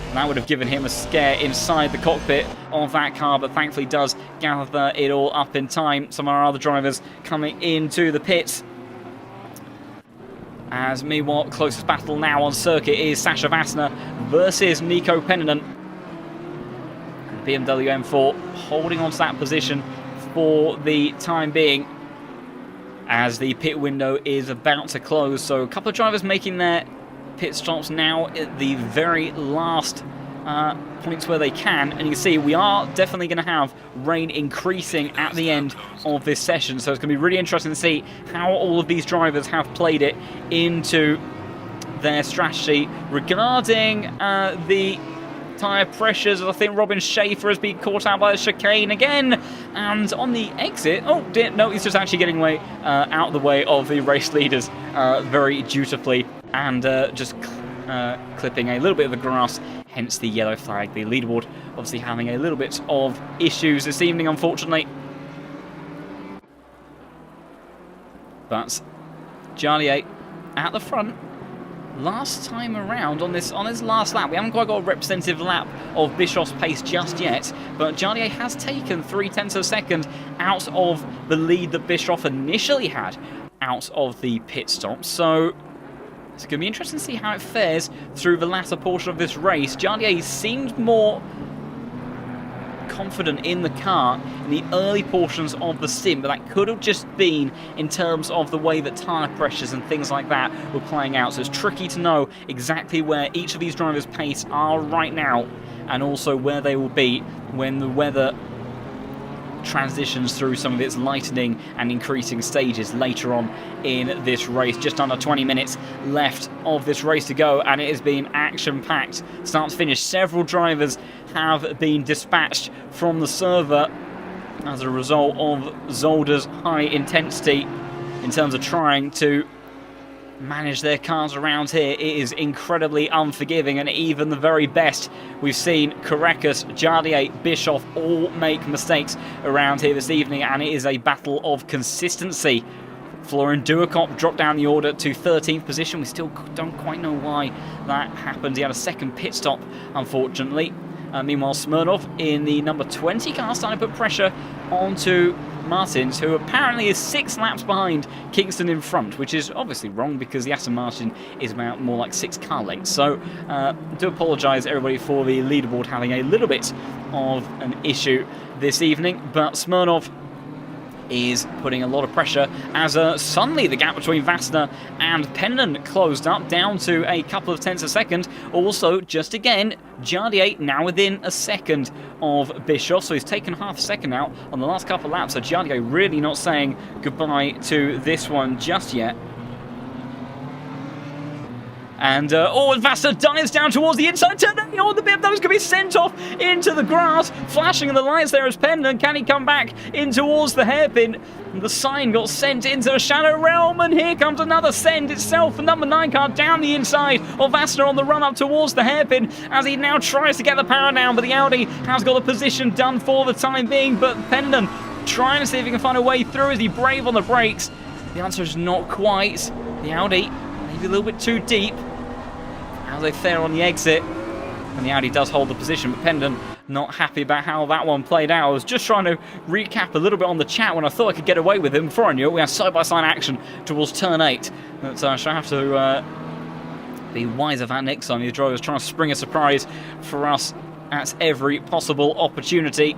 And that would have given him a scare inside the cockpit of that car, but thankfully does gather it all up in time. Some of our other drivers coming into the pits. As meanwhile, closest battle now on circuit is Sasha Vassner versus Nico Peninen. BMW M4 holding on to that position for the time being, as the pit window is about to close. So a couple of drivers making their pit stops now at the very last points where they can, and you can see we are definitely going to have rain increasing at the end of this session, so it's going to be really interesting to see how all of these drivers have played it into their strategy regarding the tyre pressures. I think Robin Schaefer has been caught out by the chicane again. And on the exit, oh dear, no, he's just actually getting away out of the way of the race leaders very dutifully, and just clipping a little bit of the grass, hence the yellow flag. The leaderboard obviously having a little bit of issues this evening, unfortunately. But Jardier at the front. Last time around on this last lap, we haven't quite got a representative lap of Bischoff's pace just yet, but Jardier has taken 0.3 of a second out of the lead that Bischoff initially had out of the pit stop. So it's going to be interesting to see how it fares through the latter portion of this race. Jardier seemed more confident in the car in the early portions of the sim, but that could have just been in terms of the way that tyre pressures and things like that were playing out. So it's tricky to know exactly where each of these drivers' pace are right now, and also where they will be when the weather transitions through some of its lightening and increasing stages later on in this race. Just under 20 minutes left of this race to go, and it has been action-packed start to finish. Several drivers have been dispatched from the server as a result of Zolder's high intensity in terms of trying to manage their cars around here. It is incredibly unforgiving, and even the very best we've seen, Carreras, Jardier, Bischoff, all make mistakes around here this evening, and it is a battle of consistency. Florian Duacop dropped down the order to 13th position. We still don't quite know why that happened. He had a second pit stop, unfortunately. Meanwhile, Smirnov in the number 20 car starting to put pressure onto Martins, who apparently is 6 laps behind Kingston in front, which is obviously wrong because the Aston Martin is about more like 6 car lengths. So do apologise everybody for the leaderboard having a little bit of an issue this evening, but Smirnov is putting a lot of pressure as suddenly the gap between Vassner and Pendon closed up down to a couple of tenths a second. Also, just again, Jardier now within a second of Bischoff, so he's taken half a second out on the last couple of laps. So Jardier really not saying goodbye to this one just yet. And, Vassner dives down towards the inside turn. Oh, the BMW's going to be sent off into the grass. Flashing in the lights there as Pendon. Can he come back in towards the hairpin? The sign got sent into a shadow realm, and here comes another send itself. The number 9 car down the inside of Vassner on the run up towards the hairpin as he now tries to get the power down, but the Audi has got the position done for the time being. But Pendon trying to see if he can find a way through. Is he brave on the brakes? The answer is not quite. The Audi maybe a little bit too deep. How they fare on the exit, and the Audi does hold the position, but Pendon not happy about how that one played out. I was just trying to recap a little bit on the chat when I thought I could get away with him. Before I knew it, we had side-by-side action towards turn 8. So I shall have to be wise of that next time. The driver's trying to spring a surprise for us at every possible opportunity.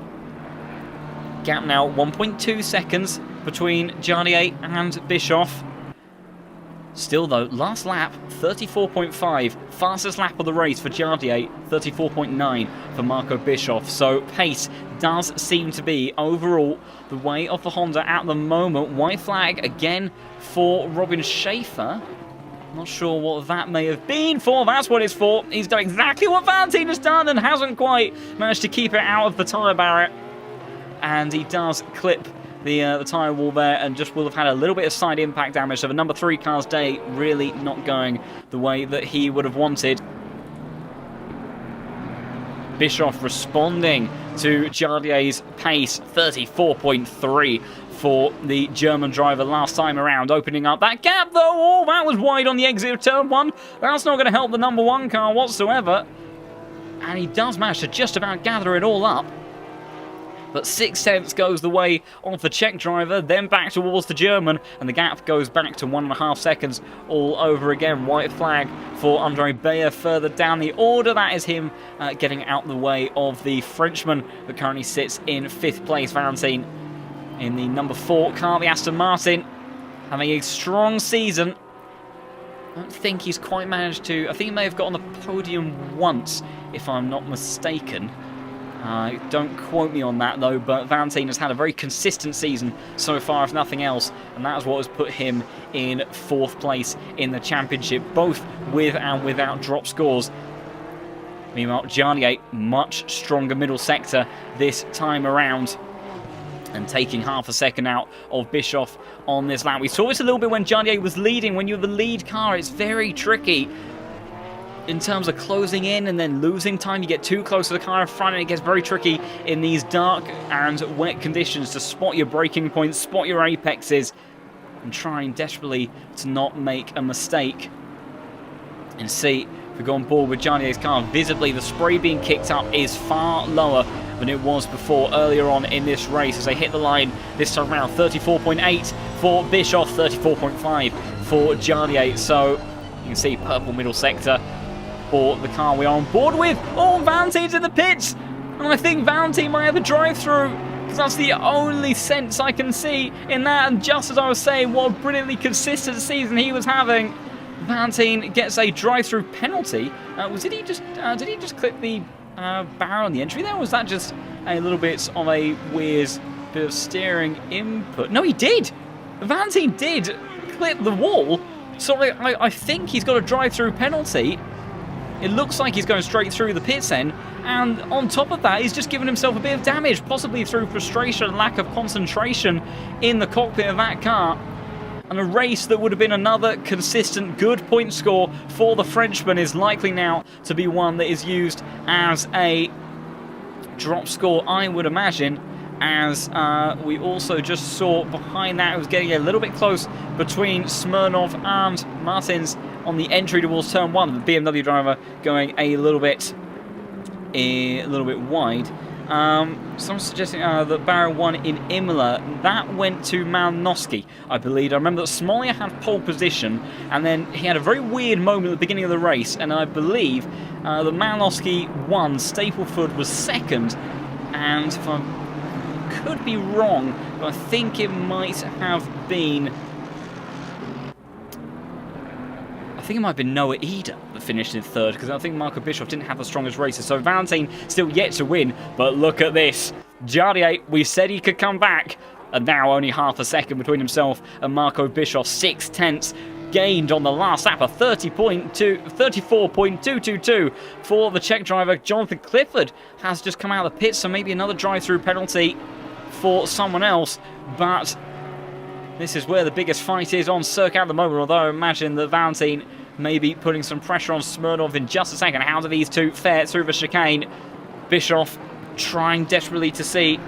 Gap now 1.2 seconds between Jardier and Bischoff. Still though, last lap, 34.5, fastest lap of the race for Jardier, 34.9 for Marco Bischoff. So pace does seem to be overall the way of the Honda at the moment. White flag again for Robin Schaefer. Not sure what that may have been for. That's what it's for. He's done exactly what Valentine has done and hasn't quite managed to keep it out of the tyre barrier. And he does clip the tyre wall there, and just will have had a little bit of side impact damage. So the number 3 car's day really not going the way that he would have wanted. Bischoff responding to Jardier's pace, 34.3 for the German driver last time around, opening up that gap though. Oh, that was wide on the exit of turn 1. That's not going to help the number 1 car whatsoever. And he does manage to just about gather it all up. But 6 tenths goes the way of the Czech driver, then back towards the German, and the gap goes back to 1.5 seconds all over again. White flag for Andre Bayer further down the order. That is him getting out the way of the Frenchman that currently sits in 5th place. Valentine in the number 4 car, the Aston Martin, having a strong season. I don't think he's quite managed to... I think he may have got on the podium once, if I'm not mistaken. Don't quote me on that though, but Valentine has had a very consistent season so far, if nothing else, and that is what has put him in 4th place in the championship, both with and without drop scores. Meanwhile, Jardier, much stronger middle sector this time around, and taking half a second out of Bischoff on this lap. We saw this a little bit when Jardier was leading. When you're the lead car, it's very tricky in terms of closing in and then losing time. You get too close to the car in front, and it gets very tricky in these dark and wet conditions to spot your braking points, spot your apexes, and trying desperately to not make a mistake. And see, if we go on board with Jardier's car, visibly the spray being kicked up is far lower than it was before earlier on in this race as they hit the line this time around. 34.8 for Bischoff, 34.5 for Jardier. So you can see purple middle sector for the car we are on board with. Oh, Valentine's in the pits! And I think Valentine might have a drive-through, because that's the only sense I can see in that. And just as I was saying, what a brilliantly consistent season he was having. Valentine gets a drive-through penalty. Did he just clip the barrel on the entry there, or was that just a little bit of a weird bit of steering input? No, he did! Valentine did clip the wall. So I think he's got a drive-through penalty. It looks like he's going straight through the pits end, and on top of that, he's just given himself a bit of damage, possibly through frustration and lack of concentration in the cockpit of that car. And a race that would have been another consistent good point score for the Frenchman is likely now to be one that is used as a drop score, I would imagine, as we also just saw behind that it was getting a little bit close between Smirnov and Martins on the entry towards turn 1. The BMW driver going a little bit wide. Someone suggesting that Barrow won in Imola. That went to Malinowski, I believe. I remember that Smollett had pole position, and then he had a very weird moment at the beginning of the race, and I believe that Malinowski won. Stapleford was second, and if I could be wrong, but I think it might have been Noah Eder that finished in third, because I think Marco Bischoff didn't have the strongest races. So Valentine still yet to win, but look at this. Jardier, we said he could come back, and now only half a second between himself and Marco Bischoff. 6/10 gained on the last lap, a 34.222 for the Czech driver. Jonathan Clifford has just come out of the pits, so maybe another drive-through penalty for someone else, but this is where the biggest fight is on circuit at the moment, although I imagine that Valentine may be putting some pressure on Smirnov in just a second. How do these two fare through the chicane? Bischoff trying desperately to see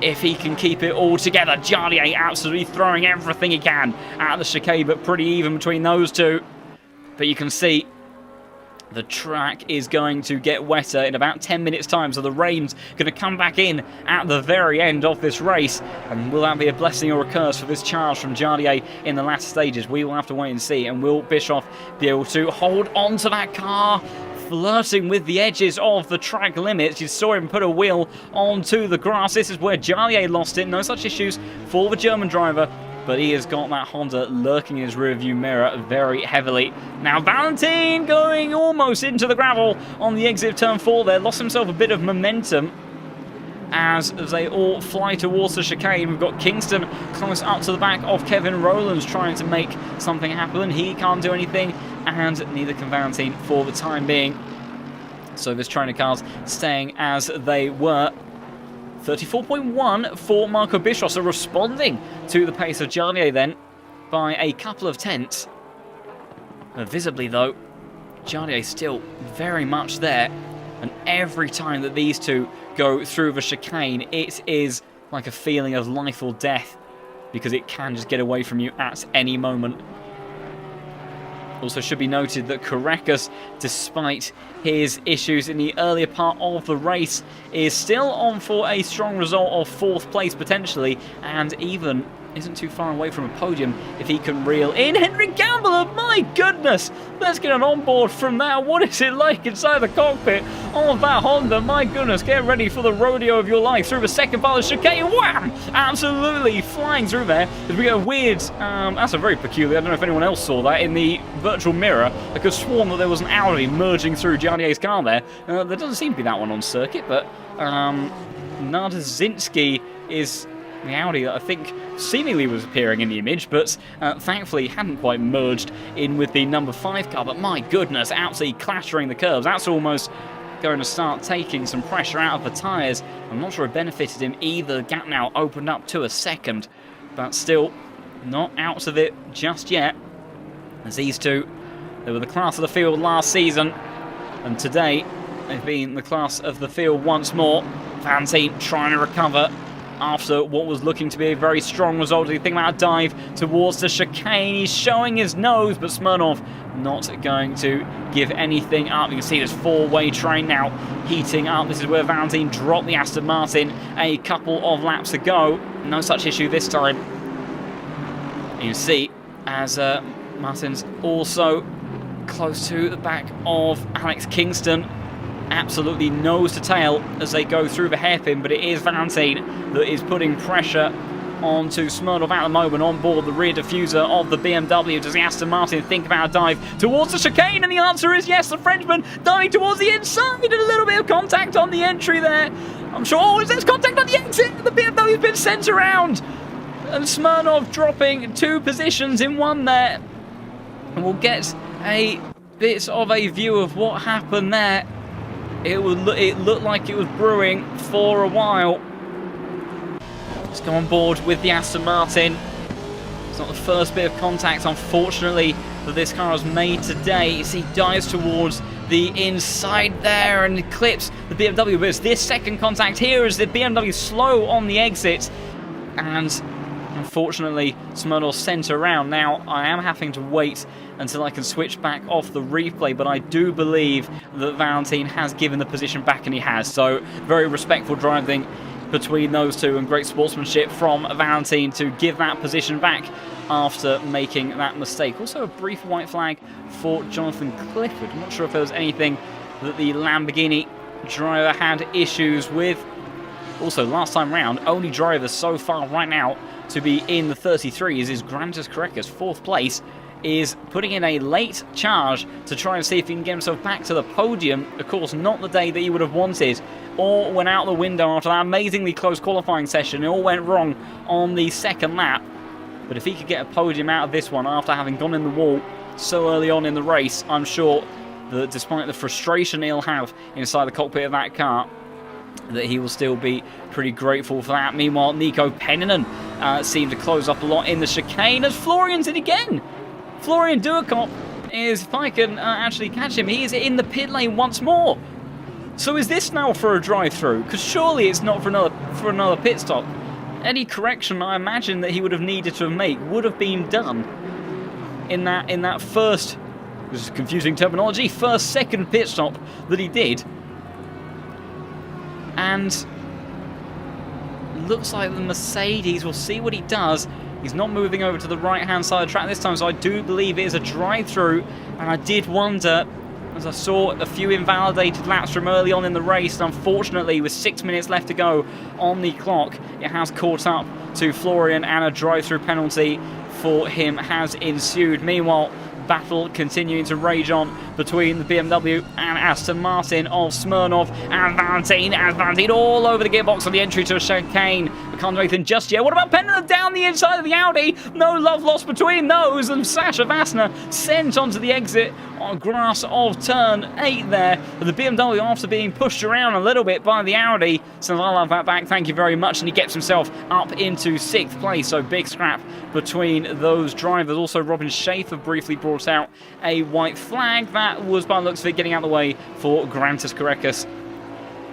if he can keep it all together. Jardier absolutely throwing everything he can at the chicane, but pretty even between those two. But you can see the track is going to get wetter in about 10 minutes time, so the rain's going to come back in at the very end of this race. And will that be a blessing or a curse for this charge from Jardier in the latter stages? We will have to wait and see. And will Bischoff be able to hold on to that car, flirting with the edges of the track limits? You saw him put a wheel onto the grass. This is where Jardier lost it. No such issues for the German driver, but he has got that Honda lurking in his rearview mirror very heavily. Now Valentine going almost into the gravel on the exit of turn 4 there. Lost himself a bit of momentum as they all fly towards the chicane. We've got Kingston close up to the back of Kevin Rowlands trying to make something happen. He can't do anything, and neither can Valentine for the time being. So this trainer cars staying as they were. 34.1 for Marco Bischoff, so responding to the pace of Jardier then by a couple of tenths. Visibly though, Jardier still very much there, and every time that these two go through the chicane, it is like a feeling of life or death, because it can just get away from you at any moment. Also should be noted that Caracas, despite his issues in the earlier part of the race, is still on for a strong result of 4th place potentially, and even isn't too far away from a podium if he can reel in Henrik Gambler. My goodness, let's get an onboard from that. What is it like inside the cockpit of that Honda? My goodness, get ready for the rodeo of your life through the second part of the chicane. Wham! Absolutely flying through there. As we get a weird, that's a very peculiar, I don't know if anyone else saw that in the virtual mirror. I could have sworn that there was an Audi merging through Jardier's car there. There doesn't seem to be that one on circuit, but Nardazinski is the Audi that I think seemingly was appearing in the image, but thankfully hadn't quite merged in with the number 5 car. But my goodness, absolutely clattering the curbs. That's almost going to start taking some pressure out of the tyres. I'm not sure it benefited him either. The gap now opened up to a second, but still not out of it just yet. As these two, they were the class of the field last season, and today they've been the class of the field once more. Valentine trying to recover after what was looking to be a very strong result. You think about a dive towards the chicane. He's showing his nose, but Smirnov not going to give anything up. You can see this four-way train now heating up. This is where Valentine dropped the Aston Martin a couple of laps ago. No such issue this time. You can see as Martin's also close to the back of Alex Kingston. Absolutely nose to tail as they go through the hairpin, but it is Valentine that is putting pressure onto Smirnov at the moment on board the rear diffuser of the BMW. Does the Aston Martin think about a dive towards the chicane? And the answer is yes, the Frenchman diving towards the inside, and a little bit of contact on the entry there. I'm sure, oh, there's contact on the exit, the BMW's been sent around, and Smirnov dropping 2 positions in one there. And we'll get a bit of a view of what happened there. It looked like it was brewing for a while. Let's go on board with the Aston Martin. It's not the first bit of contact, unfortunately, that this car has made today. As he dives towards the inside there and clips the BMW. But it's this second contact here as the BMW slow on the exit. And unfortunately, Smirnov sent around. Now, I am having to wait until I can switch back off the replay, but I do believe that Valentine has given the position back, and he has. So, very respectful driving between those two, and great sportsmanship from Valentine to give that position back after making that mistake. Also, a brief white flag for Jonathan Clifford. I'm not sure if there was anything that the Lamborghini driver had issues with. Also, last time round, only driver so far right now to be in the 33s is Grantis Korekis, 4th place, is putting in a late charge to try and see if he can get himself back to the podium. Of course, not the day that he would have wanted. All went out the window after that amazingly close qualifying session. It all went wrong on the second lap. But if he could get a podium out of this one after having gone in the wall so early on in the race, I'm sure that despite the frustration he'll have inside the cockpit of that car, that he will still be pretty grateful for that. Meanwhile, Nico Peninen seemed to close up a lot in the chicane as Florian's in again. Florian Duacop is, if I can actually catch him, he is in the pit lane once more. So is this now for a drive-through? Because surely it's not for another pit stop. Any correction I imagine that he would have needed to make would have been done in that first, this is confusing terminology, second pit stop that he did. And looks like the Mercedes, we'll see what he does. He's not moving over to the right-hand side of the track this time, so I do believe it is a drive-through. And I did wonder, as I saw a few invalidated laps from early on in the race, and unfortunately, with 6 minutes left to go on the clock, it has caught up to Florian, and a drive-through penalty for him has ensued. Meanwhile, battle continuing to rage on between the BMW and Aston Martin of Smirnov and Valentine, as Valentine all over the gearbox on the entry to a chicane. We can't do anything just yet. What about Pennon down the inside of the Audi? No love lost between those, and Sasha Vassner sent onto the exit on grass of turn 8 there. But the BMW, after being pushed around a little bit by the Audi, says, I'll have that back, thank you very much, and he gets himself up into 6th place. So big scrap between those drivers. Also, Robin Schaefer briefly brought out a white flag. That was, by the looks of it, getting out of the way for Grantis Korekis,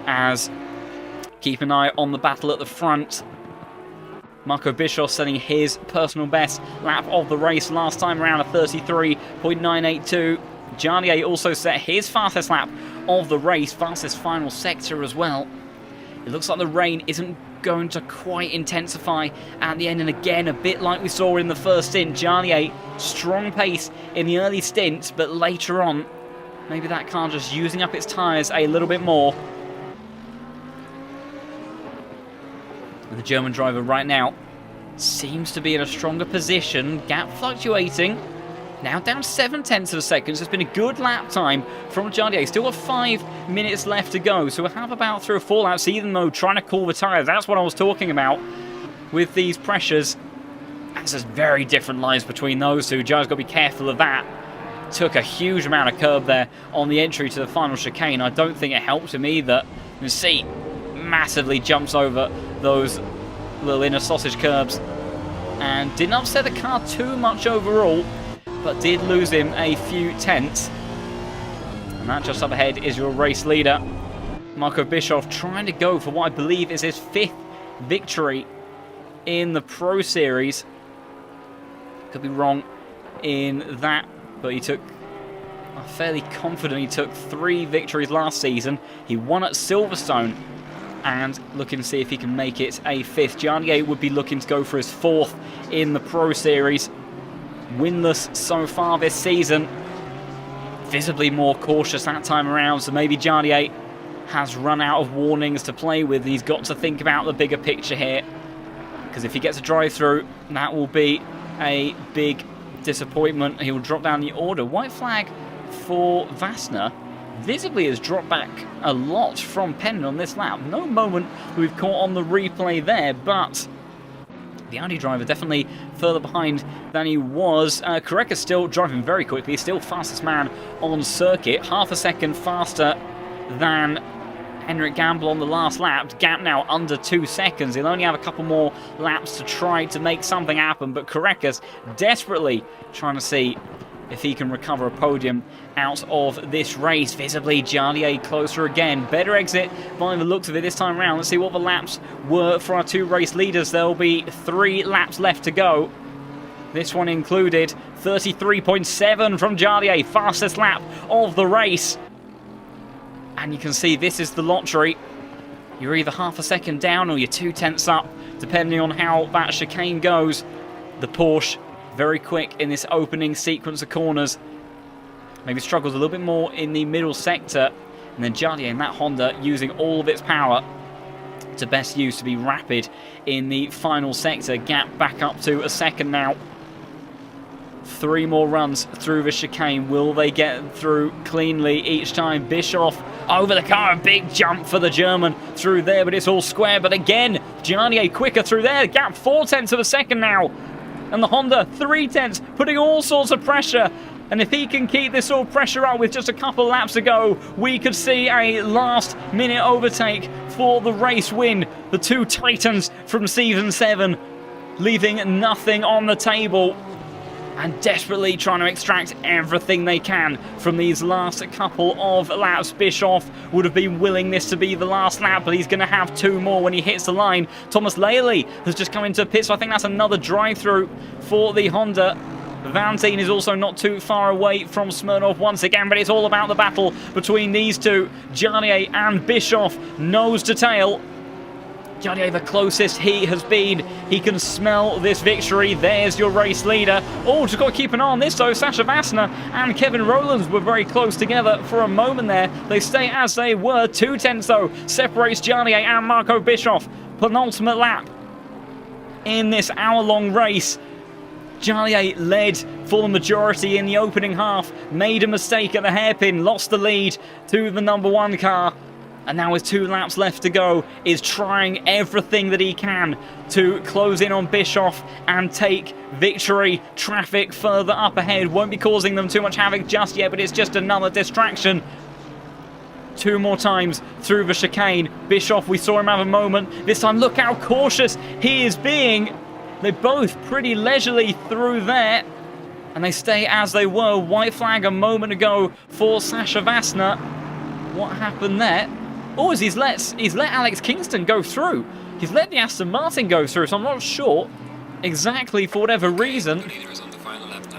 as keep an eye on the battle at the front. Marco Bischoff setting his personal best lap of the race last time around, a 33.982. Jarnier also set his fastest lap of the race, fastest final sector as well. It looks like the rain isn't going to quite intensify at the end, and again, a bit like we saw in the first stint, Jarnier, strong pace in the early stints, but later on, maybe that car just using up its tyres a little bit more. The German driver right now seems to be in a stronger position, gap fluctuating. Now down 0.7 of a second. So it's been a good lap time from Jardier. Still got 5 minutes left to go. So we'll have about 3 or 4 laps, even though trying to cool the tyres. That's what I was talking about. with these pressures. There's just very different lines between those two. Joe's got to be careful of that. Took a huge amount of curb there on the entry to the final chicane. I don't think it helped him either. You can see massively jumps over those little inner sausage curbs and didn't upset the car too much overall, but did lose him a few tenths. And that just up ahead is your race leader, Marco Bischoff, trying to go for what I believe is his 5th victory in the Pro Series. Could be wrong in that, but I'm fairly confident he took 3 victories last season. He won at Silverstone and looking to see if he can make it a 5th. Jarnier would be looking to go for his 4th in the Pro Series. Winless so far this season. Visibly more cautious that time around, so maybe Jarnier has run out of warnings to play with. He's got to think about the bigger picture here, because if he gets a drive-through, that will be a big disappointment. He will drop down the order. White flag for Vassner. Visibly has dropped back a lot from Penn on this lap. No moment we've caught on the replay there, but the Audi driver definitely further behind than he was. Koreca's still driving very quickly, still fastest man on circuit. Half a second faster than Henrik Gamble on the last lap. Gap now under 2 seconds. He'll only have a couple more laps to try to make something happen, but Koreca's desperately trying to see if he can recover a podium out of this race. Visibly, Jarnier closer again. Better exit by the looks of it this time around. Let's see what the laps were for our 2 race leaders. There'll be 3 laps left to go. This one included 33.7 from Jarnier, fastest lap of the race. And you can see this is the lottery. You're either half a second down or you're 2 tenths up, depending on how that chicane goes. The Porsche very quick in this opening sequence of corners. Maybe struggles a little bit more in the middle sector. And then Jarnier in that Honda using all of its power to best use to be rapid in the final sector. Gap back up to a second now. 3 more runs through the chicane. Will they get through cleanly each time? Bischoff over the car. A big jump for the German through there, but it's all square. But again, Jarnier quicker through there. Gap 4 tenths of a second now. And the Honda 3 tenths, putting all sorts of pressure. And if he can keep this all pressure up with just a couple laps to go, we could see a last-minute overtake for the race win. The 2 titans from Season 7 leaving nothing on the table and desperately trying to extract everything they can from these last couple of laps. Bischoff would have been willing this to be the last lap, but he's going to have 2 more when he hits the line. Thomas Laley has just come into pit, so I think that's another drive-through for the Honda. Vanteen is also not too far away from Smirnov once again, but it's all about the battle between these two. Jarnier and Bischoff, nose to tail. Jarnier the closest he has been. He can smell this victory. There's your race leader. Oh, just got to keep an eye on this though. Sasha Vassner and Kevin Rowlands were very close together for a moment there. They stay as they were. 2 tenths though separates Jarnier and Marco Bischoff. Penultimate lap in this hour-long race. Jarnier led for the majority in the opening half. Made a mistake at the hairpin. Lost the lead to the number 1 car. And now with 2 laps left to go, is trying everything that he can to close in on Bischoff and take victory. Traffic further up ahead won't be causing them too much havoc just yet, but it's just another distraction. 2 more times through the chicane. Bischoff, we saw him have a moment. This time, look how cautious he is being. They're both pretty leisurely through there. And they stay as they were. White flag a moment ago for Sasha Vassner. What happened there? Oh, he's let Alex Kingston go through. He's let the Aston Martin go through, so I'm not sure exactly for whatever reason.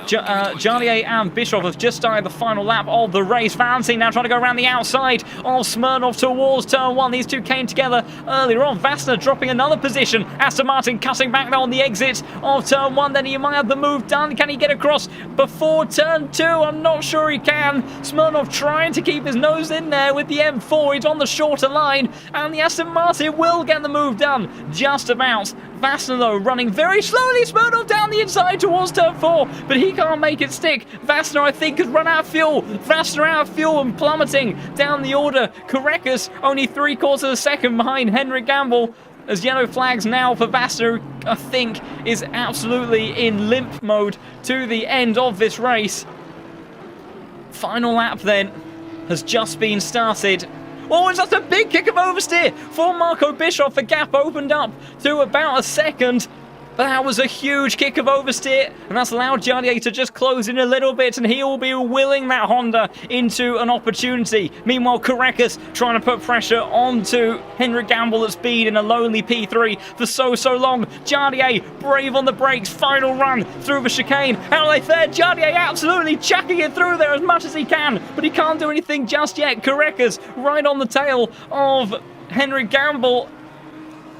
Jarnier and Bischoff have just started the final lap of the race. Vanteen now trying to go around the outside of Smirnov towards turn 1. These two came together earlier on. Vassner dropping another position. Aston Martin cutting back now on the exit of turn 1. Then he might have the move done. Can he get across before turn 2? I'm not sure he can. Smirnov trying to keep his nose in there with the M4. He's on the shorter line. And the Aston Martin will get the move done. Just about. Vassner though running very slowly. Smirnov down the inside towards turn 4. But he can't make it stick. Vassner, I think, has run out of fuel. Vassner out of fuel and plummeting down the order. Korekas only 3/4 of a second behind Henrik Gamble. as yellow flags now for Vassar, I think is absolutely in limp mode to the end of this race. Final lap then has just been started. Oh, it's just a big kick of oversteer for Marco Bischoff. The gap opened up to about a second. But that was a huge kick of oversteer, and that's allowed Jardier to just close in a little bit, and he will be willing that Honda into an opportunity. Meanwhile, Carreras trying to put pressure onto Henrik Gamble that's been in a lonely P3 for so long. Jardier brave on the brakes, final run through the chicane. How are they fared? Jardier absolutely chucking it through there as much as he can, but he can't do anything just yet. Carreras right on the tail of Henrik Gamble.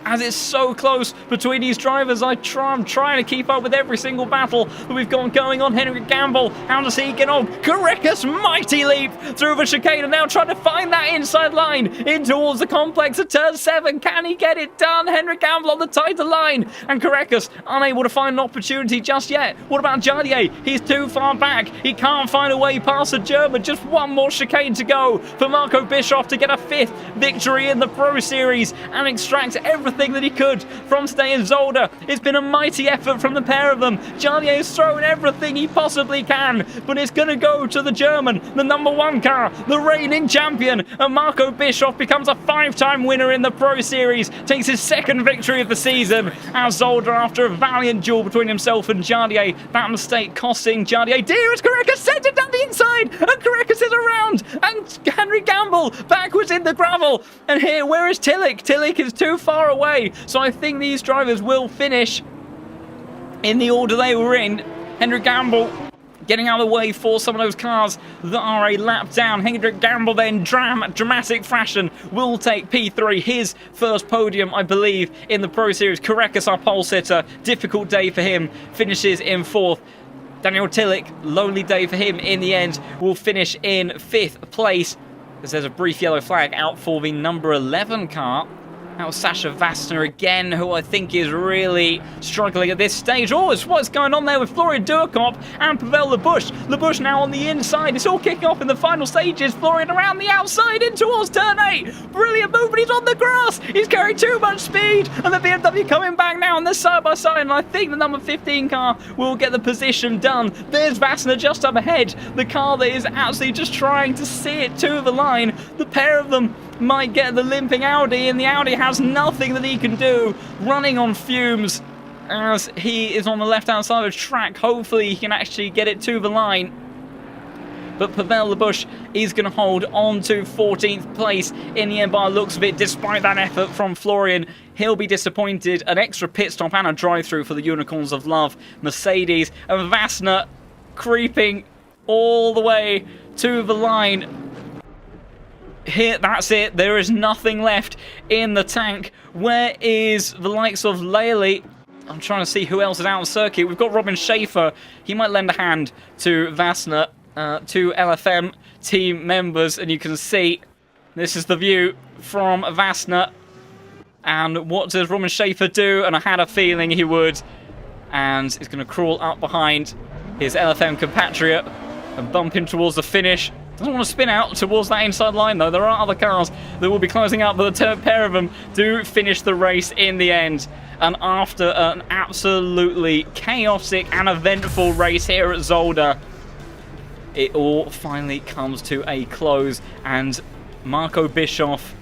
As it's so close between these drivers, I'm trying to keep up with every single battle that we've got going on. Henrik Gamble, how does he get on? Carreras, mighty leap through the chicane, and now trying to find that inside line in towards the complex at turn 7. Can he get it done? Henrik Gamble on the tighter line, and Carreras unable to find an opportunity just yet. What about Jardier? He's too far back. He can't find a way past the German. Just one more chicane to go for Marco Bischoff to get a 5th victory in the Pro Series and extract everything that he could from today in Zolder. It's been a mighty effort from the pair of them. Jardier has thrown everything he possibly can, but it's going to go to the German, the number 1 car, the reigning champion, and Marco Bischoff becomes a 5-time winner in the Pro Series, takes his 2nd victory of the season, as Zolder, after a valiant duel between himself and Jardier, that mistake costing Jardier. Dearest Carreras sent it down the inside, and Carreras is around, and Henry Gamble backwards in the gravel, and here, where is Tillich? Tillich is too far away. So I think these drivers will finish in the order they were in. Henrik Gamble getting out of the way for some of those cars that are a lap down. Henrik Gamble then, dramatic fashion, will take P3, his first podium, I believe, in the Pro Series. Carreras, our pole sitter, difficult day for him, finishes in 4th. Daniel Tillich, lonely day for him in the end, will finish in 5th place, as there's a brief yellow flag out for the number 11 car. That was Sasha Vassner again, who I think is really struggling at this stage. Oh, it's what's going on there with Florian Durkop and Pavel Lebush. Lebush now on the inside. It's all kicking off in the final stages. Florian around the outside in towards turn 8. Brilliant movement. He's on the grass. He's carrying too much speed. And the BMW coming back now on this side by side. And I think the number 15 car will get the position done. There's Vassner just up ahead. The car that is absolutely just trying to see it to the line. The pair of them might get the limping Audi, and the Audi has nothing that he can do, running on fumes as he is on the left-hand side of the track. Hopefully he can actually get it to the line. But Pavel Lebush is going to hold on to 14th place in the end by the looks of it, despite that effort from Florian. He'll be disappointed. An extra pit stop and a drive-through for the Unicorns of Love Mercedes. And Vassner creeping all the way to the line. Here, that's it. There is nothing left in the tank. Where is the likes of Laley? I'm trying to see who else is out on circuit. We've got Robin Schaefer. He might lend a hand to Vassner, two LFM team members, and you can see this is the view from Vassner. And what does Robin Schaefer do? And I had a feeling he would. And he's going to crawl up behind his LFM compatriot and bump him towards the finish. Doesn't want to spin out towards that inside line, though. There are other cars that will be closing up, but the pair of them do finish the race in the end. And after an absolutely chaotic and eventful race here at Zolder, it all finally comes to a close, and Marco Bischoff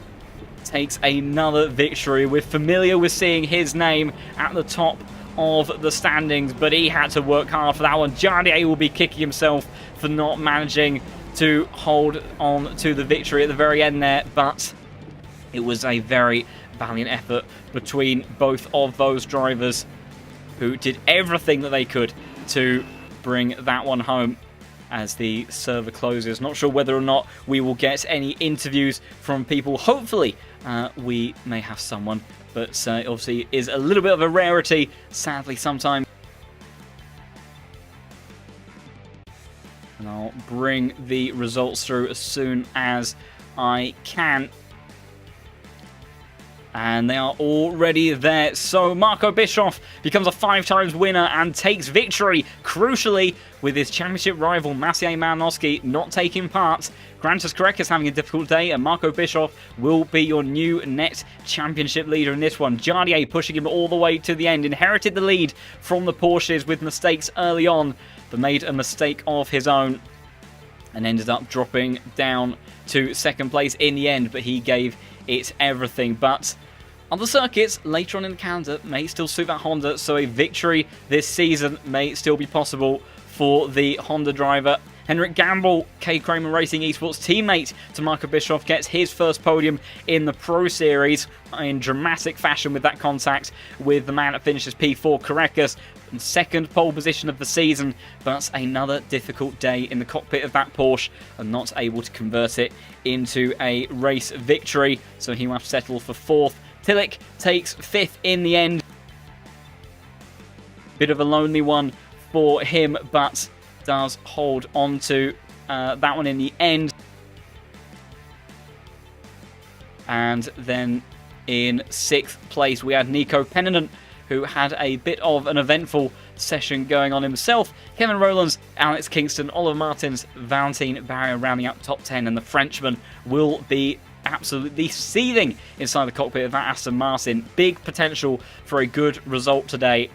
takes another victory. We're familiar with seeing his name at the top of the standings, but he had to work hard for that one. Jardier will be kicking himself for not managing to hold on to the victory at the very end there, but it was a very valiant effort between both of those drivers who did everything that they could to bring that one home as the server closes. Not sure whether or not we will get any interviews from people. Hopefully we may have someone, but obviously is a little bit of a rarity, sadly, sometimes. And I'll bring the results through as soon as I can. And they are already there. So Marco Bischoff becomes a 5-times winner and takes victory. Crucially, with his championship rival Maciej Malinowski not taking part, Grantas Koreka is having a difficult day, and Marco Bischoff will be your new net championship leader in this one. Jardier pushing him all the way to the end. Inherited the lead from the Porsches with mistakes early on, but made a mistake of his own and ended up dropping down to second place in the end, but he gave it everything. But other circuits later on in the calendar may still suit that Honda, so a victory this season may still be possible for the Honda driver. Henrik Gamble, K. Kramer Racing Esports teammate to Marco Bischoff, gets his first podium in the Pro Series in dramatic fashion with that contact with the man that finishes P4, Korekas, second pole position of the season, but another difficult day in the cockpit of that Porsche and not able to convert it into a race victory, so he will have to settle for fourth. Tillich takes fifth in the end. Bit of a lonely one for him, but does hold on to that one in the end. And then in sixth place we had Nico Penninent, who had a bit of an eventful session going on himself. Kevin Rowlands, Alex Kingston, Oliver Martins, Valentin Barrier rounding up top 10, and the Frenchman will be absolutely seething inside the cockpit of that Aston Martin. Big potential for a good result today,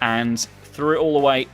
and threw it all away.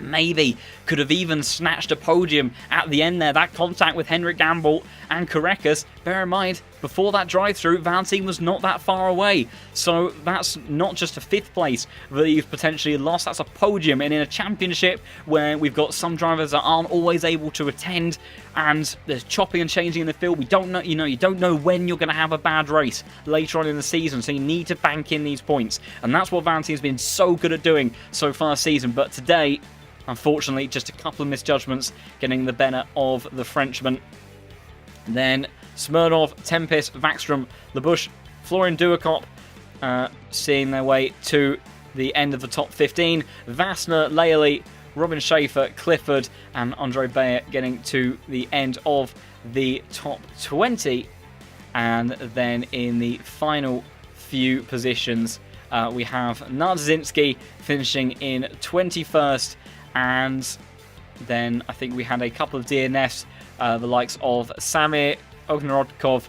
Maybe could have even snatched a podium at the end there. That contact with Henrik Gamble and Korekas. Bear in mind, before that drive-through, Valentin was not that far away. So that's not just a fifth place that you've potentially lost. That's a podium. And in a championship where we've got some drivers that aren't always able to attend, and there's chopping and changing in the field, we don't know. You don't know when you're going to have a bad race later on in the season. So you need to bank in these points, and that's what Valentin's been so good at doing so far this season. But today, unfortunately, just a couple of misjudgments getting the better of the Frenchman. Then Smirnov, Tempest, Vaxstrom, Labush, Florian Duakop seeing their way to the end of the top 15. Vassner, Laeli, Robin Schaefer, Clifford and Andre Bayer getting to the end of the top 20. And then in the final few positions, we have Narzinski finishing in 21st. And then I think we had a couple of DNFs, the likes of Samir Ognorodkov,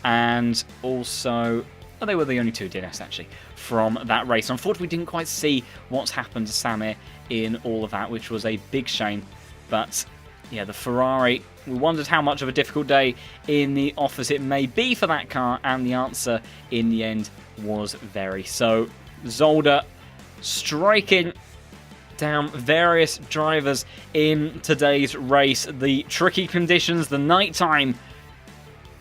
and also, they were the only two DNFs actually from that race. Unfortunately, we didn't quite see what's happened to Samir in all of that, which was a big shame. But yeah, the Ferrari, we wondered how much of a difficult day in the office it may be for that car, and the answer in the end was very. So Zolder striking down various drivers in today's race. The tricky conditions, the nighttime,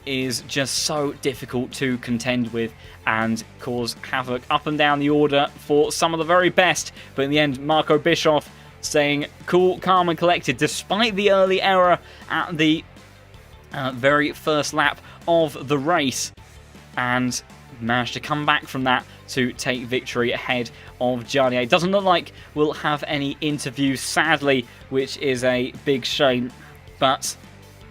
is just so difficult to contend with and cause havoc up and down the order for some of the very best. But in the end, Marco Bischoff staying cool, calm and collected despite the early error at the very first lap of the race, and managed to come back from that to take victory ahead of Jardier. It doesn't look like we'll have any interviews, sadly, which is a big shame. But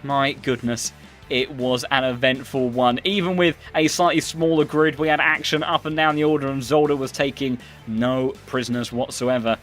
my goodness, it was an eventful one. Even with a slightly smaller grid, we had action up and down the order, and Zolder was taking no prisoners whatsoever.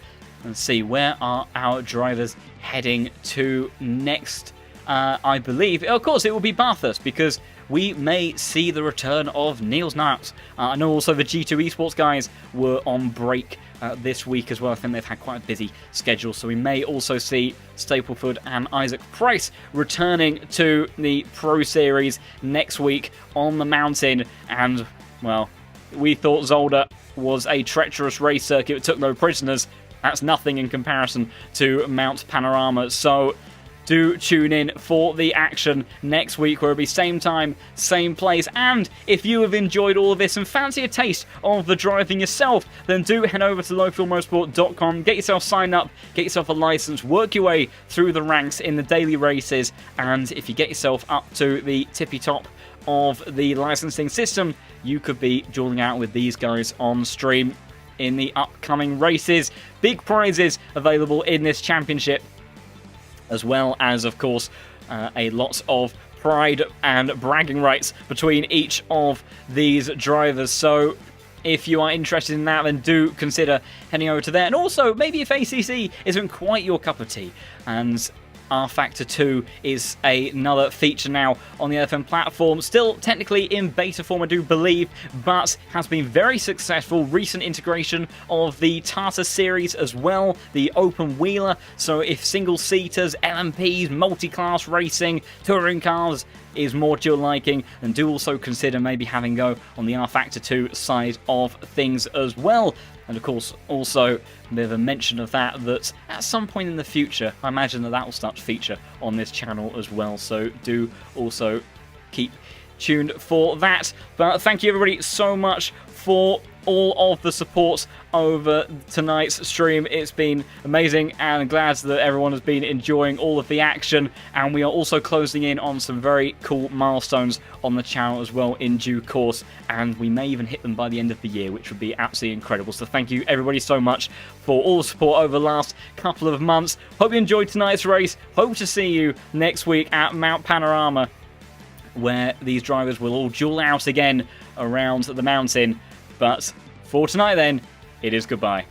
Let's see, where are our drivers heading to next? I believe, of course, it will be Bathurst, because we may see the return of Niels Nuijs. I know also the G2 Esports guys were on break this week as well. I think they've had quite a busy schedule, so we may also see Stapleford and Isaac Price returning to the Pro Series next week on the mountain. And, well, we thought Zolder was a treacherous race circuit that took no prisoners. That's nothing in comparison to Mount Panorama. So do tune in for the action next week, where it'll be same time, same place. And if you have enjoyed all of this and fancy a taste of the driving yourself, then do head over to lowfuelmotorsport.com, get yourself signed up, get yourself a license, work your way through the ranks in the daily races. And if you get yourself up to the tippy top of the licensing system, you could be dueling out with these guys on stream in the upcoming races. Big prizes available in this championship, as well as, of course, a lot of pride and bragging rights between each of these drivers. So if you are interested in that, then do consider heading over to there. And also, maybe if ACC isn't quite your cup of tea, and R Factor 2 is another feature now on the LFM platform. Still technically in beta form, I do believe, but has been very successful. Recent integration of the Tata series as well, the open wheeler. So if single-seaters, LMPs, multi-class racing, touring cars is more to your liking, then do also consider maybe having go on the R Factor 2 side of things as well. And of course, also a bit of a mention of that at some point in the future, I imagine that will start to feature on this channel as well. So do also keep tuned for that. But thank you everybody so much for all of the support over tonight's stream. It's been amazing, and I'm glad that everyone has been enjoying all of the action, and we are also closing in on some very cool milestones on the channel as well in due course, and we may even hit them by the end of the year, which would be absolutely incredible. So thank you everybody so much for all the support over the last couple of months. Hope you enjoyed tonight's race. Hope to see you next week at Mount Panorama, where these drivers will all duel out again around the mountain. But for tonight then, it is goodbye.